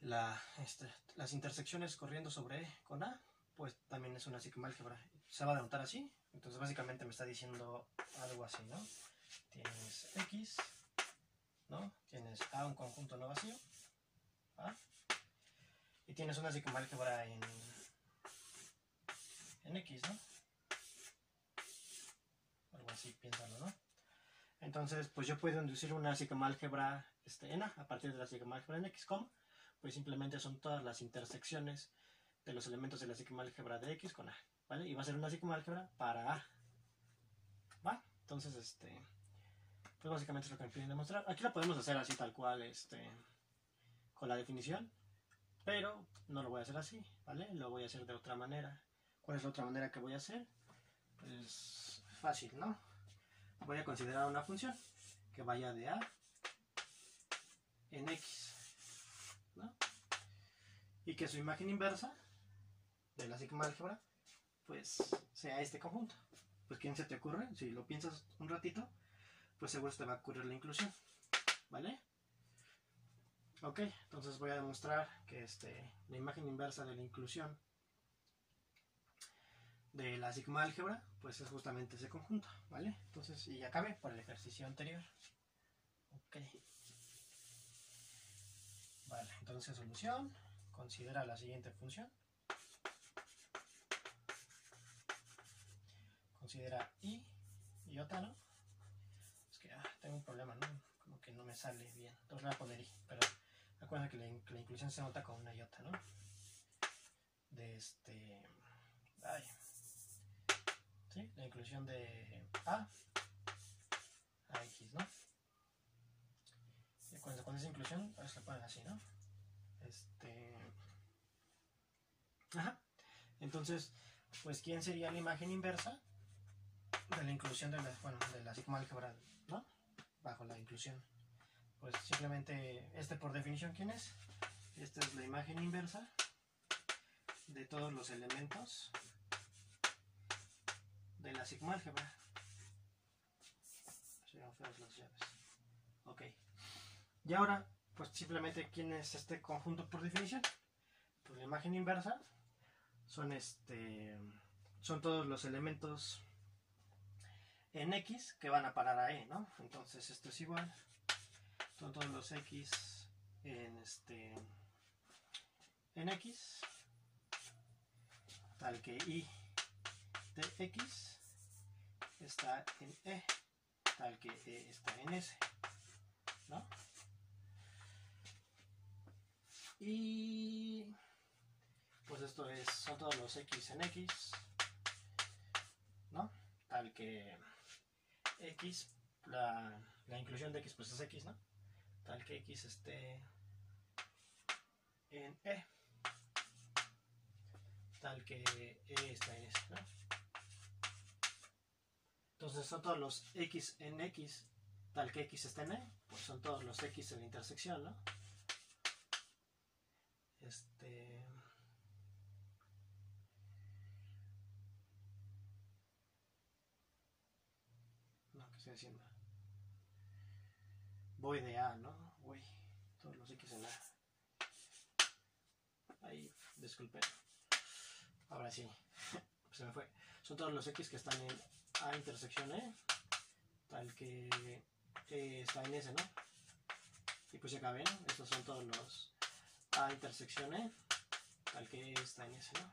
las intersecciones corriendo sobre E con A, pues también es una sigma álgebra. Se va a denotar así. Entonces básicamente me está diciendo algo así, ¿no? Tienes X, ¿no? Tienes A, un conjunto no vacío, A, y tienes una sigma álgebra en X, ¿no? Algo así, piénsalo, ¿no? Entonces, pues yo puedo inducir una sigma álgebra en A partir de la sigma álgebra en X, ¿cómo? Pues simplemente son todas las intersecciones de los elementos de la sigma álgebra de X con A, ¿vale? Y va a ser una sigma álgebra para A, ¿va? Entonces, pues básicamente es lo que me piden demostrar. Aquí lo podemos hacer así tal cual, con la definición, pero no lo voy a hacer así, ¿vale? Lo voy a hacer de otra manera. ¿Cuál es la otra manera que voy a hacer? Pues fácil, ¿no? Voy a considerar una función que vaya de A en X, ¿no? Y que su imagen inversa de la sigma álgebra, pues sea este conjunto. Pues ¿quién se te ocurre? Si lo piensas un ratito, pues seguro te va a ocurrir la inclusión, ¿vale? Ok, entonces voy a demostrar que la imagen inversa de la inclusión de la sigma álgebra, pues es justamente ese conjunto, ¿vale? Entonces, y acabé por el ejercicio anterior. Ok. Vale, entonces solución, considera la siguiente función. Considera i iota, ¿no? Es que tengo un problema, ¿no? Como que no me sale bien. Entonces voy a poner i, pero acuérdense que la inclusión se nota con una iota, ¿no? De ay. ¿Sí? La inclusión de a x, ¿no? Y con esa inclusión, pues lo ponen así, ¿no? Ajá. Entonces, pues, ¿quién sería la imagen inversa de la inclusión de la sigma álgebra, ¿no? Bajo la inclusión. Pues simplemente, por definición, ¿quién es? Esta es la imagen inversa de todos los elementos de la sigma álgebra. Serían feas las llaves. Ok. Y ahora, pues simplemente, ¿quién es este conjunto por definición? Pues la imagen inversa son todos los elementos en X que van a parar a E, ¿no? Entonces esto es igual. Son todos los X en X, tal que I de X está en E, tal que E está en S, ¿no? Y pues esto son todos los X en X, ¿no? Tal que X, la inclusión de X pues es X, ¿no? Tal que X esté en E, tal que E está en S, ¿no? Entonces son todos los X en X, tal que X está en E, pues son todos los X en la intersección, ¿no? No, ¿qué estoy haciendo? Voy de A, ¿no? Uy, todos los X en A. Ahí, disculpen. Ahora sí, se me fue. Son todos los X que están en A intersección E, tal que E está en S, ¿no? Y pues ya acabé, ¿no? Estos son todos los A intersección E, tal que E está en S, ¿no?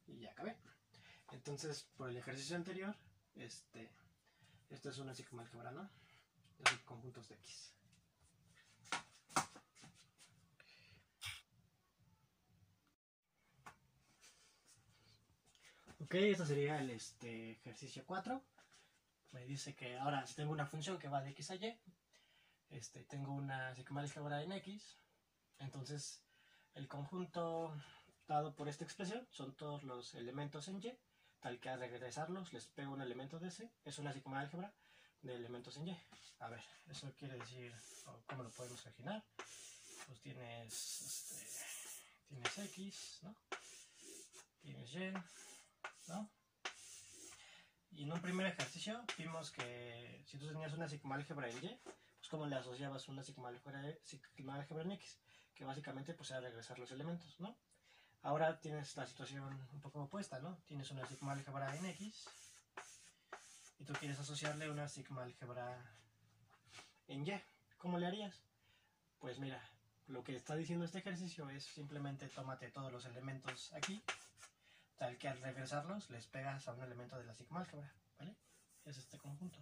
Y ya acabé. Entonces, por el ejercicio anterior, esto es una sigma álgebra, ¿no? De conjuntos de X. Ok, esto sería el ejercicio 4. Me dice que ahora si tengo una función que va de X a Y, tengo una sigma álgebra en X, entonces el conjunto dado por esta expresión son todos los elementos en Y, tal que al regresarlos les pego un elemento de S, es una sigma álgebra de elementos en Y. A ver, eso quiere decir, ¿cómo lo podemos imaginar? Pues tienes X, ¿no? Tienes Y, ¿no? Y en un primer ejercicio vimos que si tú tenías una sigma álgebra en Y, pues cómo le asociabas una sigma álgebra en X, que básicamente pues era regresar los elementos, ¿no? Ahora tienes la situación un poco opuesta, ¿no? Tienes una sigma álgebra en X y tú quieres asociarle una sigma álgebra en Y. ¿Cómo le harías? Pues mira, lo que está diciendo este ejercicio es simplemente tómate todos los elementos aquí, tal que al regresarlos les pegas a un elemento de la sigma álgebra, ¿vale? Es este conjunto.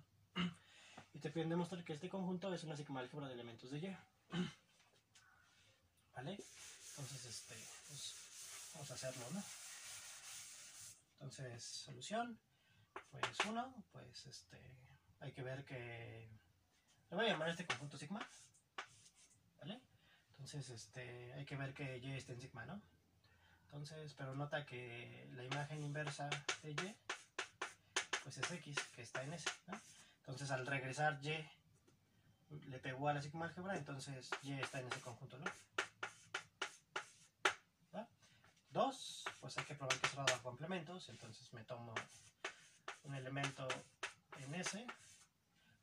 Y te piden demostrar que este conjunto es una sigma álgebra de elementos de Y. ¿Vale? Entonces, pues, vamos a hacerlo, ¿no? Entonces, solución, pues 1, pues hay que ver que... Le voy a llamar este conjunto sigma, ¿vale? Entonces, hay que ver que Y está en sigma, ¿no? Entonces, pero nota que la imagen inversa de Y, pues es X, que está en S, ¿no? Entonces, al regresar Y le pegó a la sigma álgebra, entonces Y está en ese conjunto, ¿no? 2, pues hay que probar que es cerrado a complementos, entonces me tomo un elemento en S.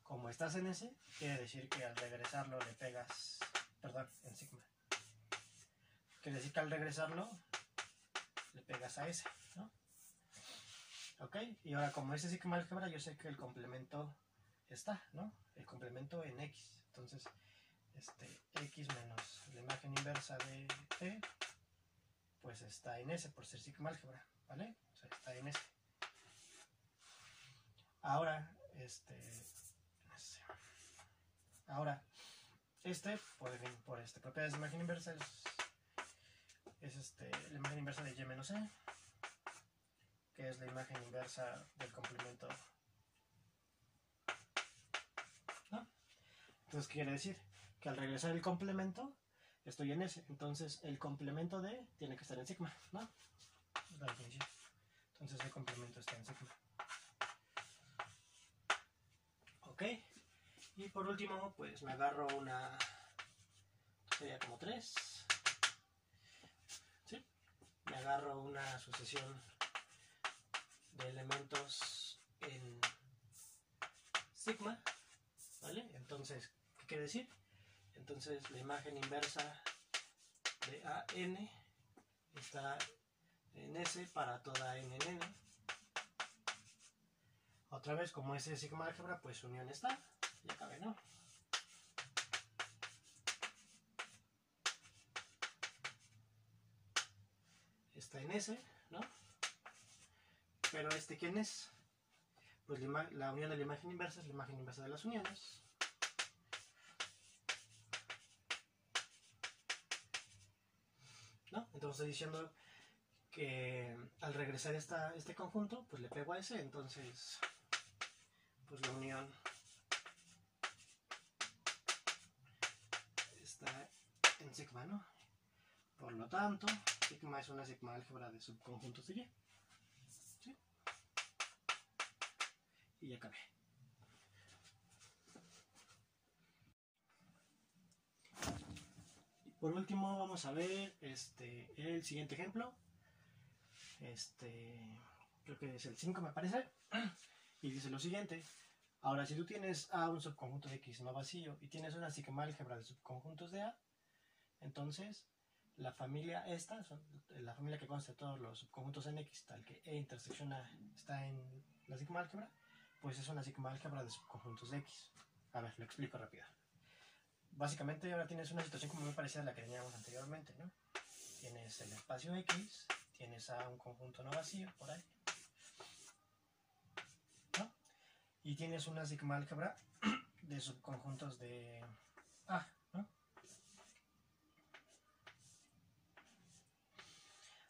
Como estás en S, quiere decir que al regresarlo le pegas, perdón, en sigma. Quiere decir que al regresarlo le pegas a S, ¿no? Ok, y ahora como es sigma álgebra, yo sé que el complemento está, ¿no? El complemento en X. Entonces, X menos la imagen inversa de T, pues está en S por ser sigma álgebra, ¿vale? O sea, está en S. Ahora, ahora, por propiedades de imagen inversa es la imagen inversa de Y menos E, que es la imagen inversa del complemento, ¿no? Entonces, ¿qué quiere decir? Que al regresar el complemento, estoy en S. Entonces, el complemento de tiene que estar en sigma, ¿no? Es la definición. Entonces, el complemento está en sigma. Ok. Y por último, pues me agarro una... sería como 3. ¿Sí? Me agarro una sucesión de elementos en sigma, ¿vale? Entonces, ¿qué quiere decir? Entonces, la imagen inversa de AN está en S para toda N en N. Otra vez, como es sigma álgebra, pues unión está. Ya cabe, ¿no? Está en S, ¿no? Pero ¿quién es? Pues la unión de la imagen inversa es la imagen inversa de las uniones. ¿No? Entonces estoy diciendo que al regresar este conjunto, pues le pego a S, entonces pues la unión está en sigma, ¿no? Por lo tanto, sigma es una sigma álgebra de subconjuntos de Y. ¿Sí? Y ya acabé. Y por último vamos a ver el siguiente ejemplo. Creo que es el 5 me parece. Y dice lo siguiente. Ahora, si tú tienes A un subconjunto de X no vacío y tienes una sigma álgebra de subconjuntos de A, entonces la familia la familia que consta de todos los subconjuntos en X, tal que E intersección A está en la sigma álgebra, pues es una sigma álgebra de subconjuntos de X. A ver, lo explico rápido. Básicamente ahora tienes una situación como muy parecida a la que teníamos anteriormente, ¿no? Tienes el espacio X, tienes A un conjunto no vacío, por ahí, ¿no? Y tienes una sigma álgebra de subconjuntos de A, ¿no?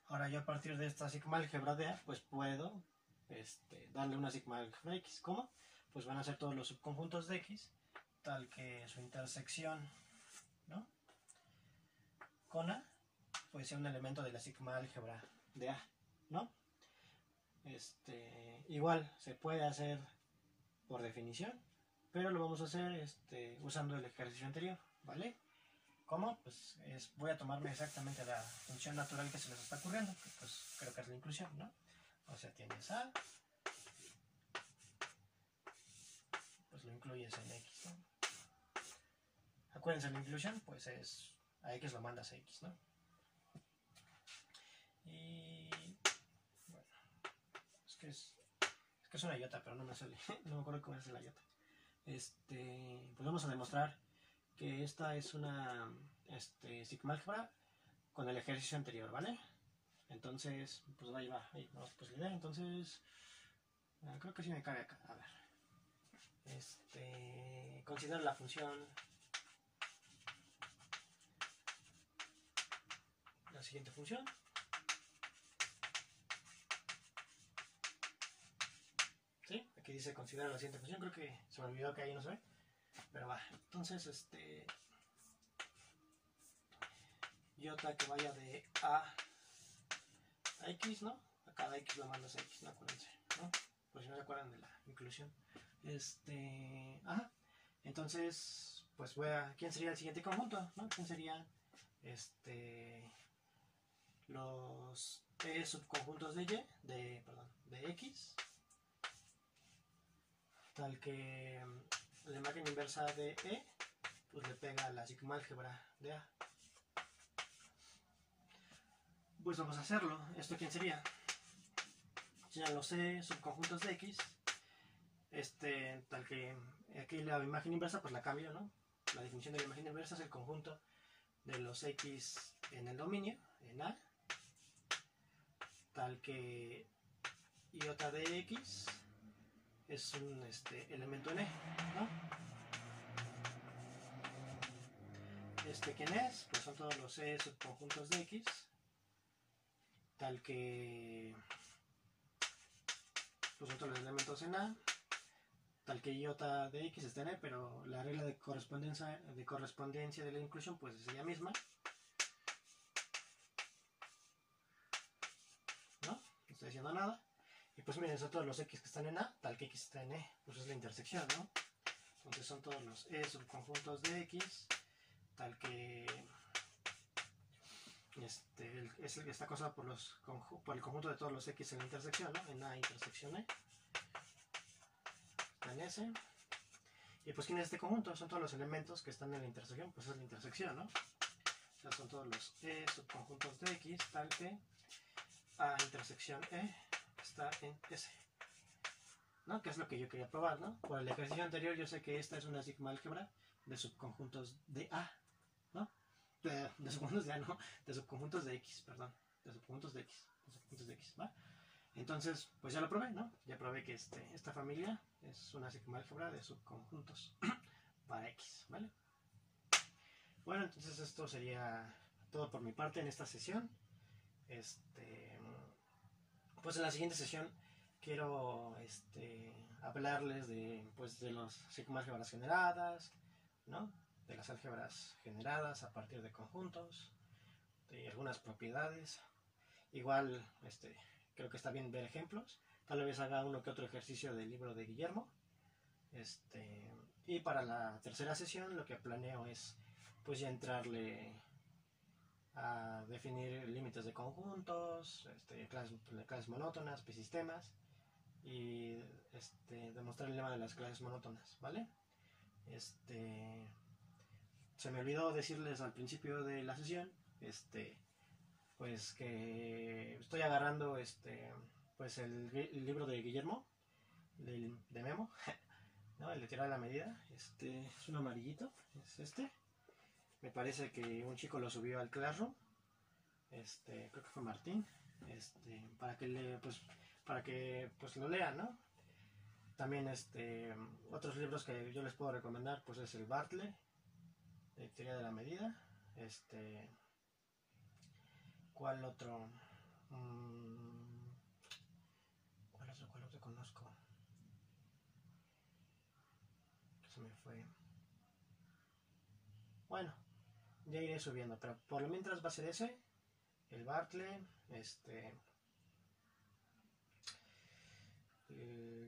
Ahora yo a partir de esta sigma álgebra de A, pues puedo darle una sigma álgebra X. ¿Cómo? Pues van a ser todos los subconjuntos de X, tal que su intersección, ¿no?, con A, pues sea un elemento de la sigma álgebra de A, ¿no? Igual se puede hacer por definición, pero lo vamos a hacer usando el ejercicio anterior, ¿vale? ¿Cómo? Pues voy a tomarme exactamente la función natural que se les está ocurriendo, que pues creo que es la inclusión, ¿no? O sea, tienes A incluyes en X, ¿no? Acuérdense, la inclusión, pues es a X lo mandas a X, ¿no? Y bueno, es que es una iota, pero no me sale, no me acuerdo cómo es la iota. Pues vamos a demostrar que esta es una sigma álgebra con el ejercicio anterior, ¿vale? Entonces, pues ahí va, ahí vamos pues la idea. Entonces, creo que sí me cabe acá. A ver, considera la función, la siguiente función. ¿Sí? Aquí dice considera la siguiente función. Creo que se me olvidó que ahí no se ve, pero va. Entonces, iota que vaya de A a X, ¿no? A cada X la mandas a X, ¿no? Acuérdense, ¿no? Por si no se acuerdan de la inclusión. Ajá. Entonces, pues ¿quién sería el siguiente conjunto? ¿No? ¿Quién serían los subconjuntos de Y, de X? Tal que la imagen inversa de E, pues le pega a la sigma álgebra de A. Pues vamos a hacerlo. ¿Esto quién sería? Serían los subconjuntos de X. Tal que aquí la imagen inversa pues la cambio, ¿no? La definición de la imagen inversa es el conjunto de los X en el dominio, en A, tal que iota de X es un elemento en E, ¿no? ¿Quién es? Pues son todos los subconjuntos de X, tal que pues son todos los elementos en A, tal que iota de X está en E, pero la regla de correspondencia de la inclusión pues es ella misma, ¿no? No estoy diciendo nada. Y pues miren, son todos los X que están en A, tal que X está en E, pues es la intersección, ¿no? Entonces son todos los subconjuntos de X, tal que está causado por el conjunto de todos los X en la intersección, ¿no? En A intersección E, está en S. Y pues ¿quién es este conjunto? Son todos los elementos que están en la intersección, pues es la intersección, ¿no? O sea, son todos los subconjuntos de X, tal que A intersección E está en S, ¿no? Que es lo que yo quería probar, ¿no? Por el ejercicio anterior yo sé que esta es una sigma álgebra de subconjuntos de A, ¿no? De subconjuntos de A, no, de subconjuntos de X, perdón, de subconjuntos de X, ¿va? Entonces, pues ya lo probé, ¿no? Ya probé que esta familia es una sigma álgebra de subconjuntos para X, ¿vale? Bueno, entonces esto sería todo por mi parte en esta sesión. Pues en la siguiente sesión quiero hablarles de los sigma álgebras generadas, ¿no? De las álgebras generadas a partir de conjuntos, de algunas propiedades. Igual creo que está bien ver ejemplos. Tal vez haga uno que otro ejercicio del libro de Guillermo. Y para la tercera sesión lo que planeo es pues ya entrarle a definir límites de conjuntos, clases monótonas, bisistemas, y demostrar el lema de las clases monótonas, ¿vale? Se me olvidó decirles al principio de la sesión, pues que estoy agarrando pues el libro de Guillermo, de Memo, ¿no? El de tirar la medida, es un amarillito, es me parece que un chico lo subió al Classroom, creo que fue Martín, para que lo lean, ¿no? También otros libros que yo les puedo recomendar pues es el Bartlett de teoría de la medida. ¿Cuál otro? ¿Cuál otro conozco? Que se me fue. Bueno, ya iré subiendo, pero por lo mientras va a ser ese, el Bartlett,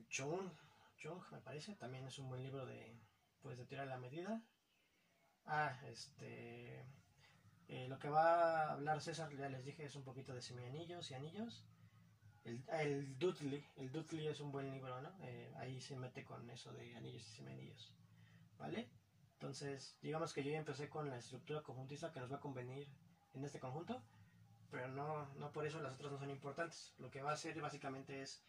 Chung, me parece, también es un buen libro de teoría de la medida. Lo que va a hablar César, ya les dije, es un poquito de semianillos y anillos. El Dudley es un buen libro, ¿no? Ahí se mete con eso de anillos y semianillos, ¿vale? Entonces, digamos que yo ya empecé con la estructura conjuntista que nos va a convenir en este conjunto, pero no por eso las otras no son importantes. Lo que va a hacer básicamente es,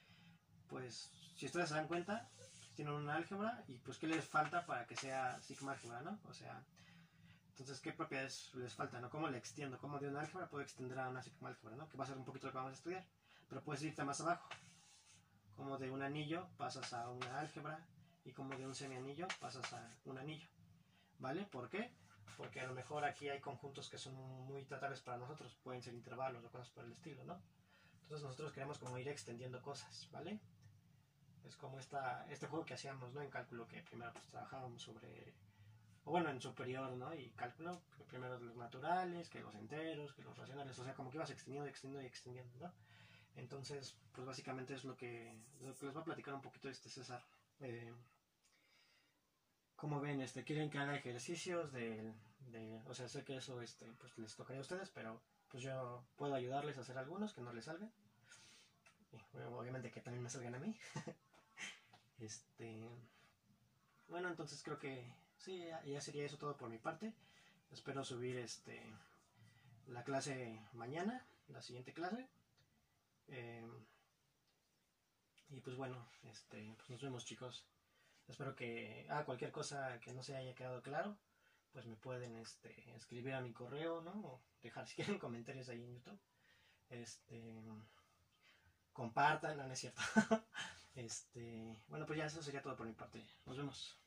pues, si ustedes se dan cuenta, tienen una álgebra y pues qué les falta para que sea sigma álgebra, ¿no? O sea, entonces, ¿qué propiedades les faltan? ¿No? ¿Cómo le extiendo? ¿Cómo de una álgebra puedo extender a una sigma álgebra? ¿No? Que va a ser un poquito lo que vamos a estudiar. Pero puedes irte más abajo. Como de un anillo pasas a una álgebra y como de un semianillo pasas a un anillo. ¿Vale? ¿Por qué? Porque a lo mejor aquí hay conjuntos que son muy tratables para nosotros. Pueden ser intervalos o cosas por el estilo, ¿no? Entonces nosotros queremos como ir extendiendo cosas, ¿vale? Es como este juego que hacíamos, ¿no? En cálculo, que primero pues trabajábamos sobre, o bueno, en superior, ¿no? Y cálculo, primero los naturales, que los enteros, que los racionales, o sea, como que ibas extendiendo, ¿no? Entonces, pues básicamente es lo que les voy a platicar un poquito César. Como ven, quieren que haga ejercicios o sea, sé que eso pues les tocaría a ustedes, pero pues yo puedo ayudarles a hacer algunos que no les salgan. Y, bueno, obviamente que también me salgan a mí. Bueno, entonces creo que sí, ya sería eso todo por mi parte. Espero subir la clase mañana, la siguiente clase. Y pues bueno, pues nos vemos, chicos. Espero que cualquier cosa que no se haya quedado claro, pues me pueden escribir a mi correo, ¿no? O dejar si quieren comentarios ahí en YouTube. Compartan, no es cierto. Bueno, pues ya eso sería todo por mi parte. Nos vemos.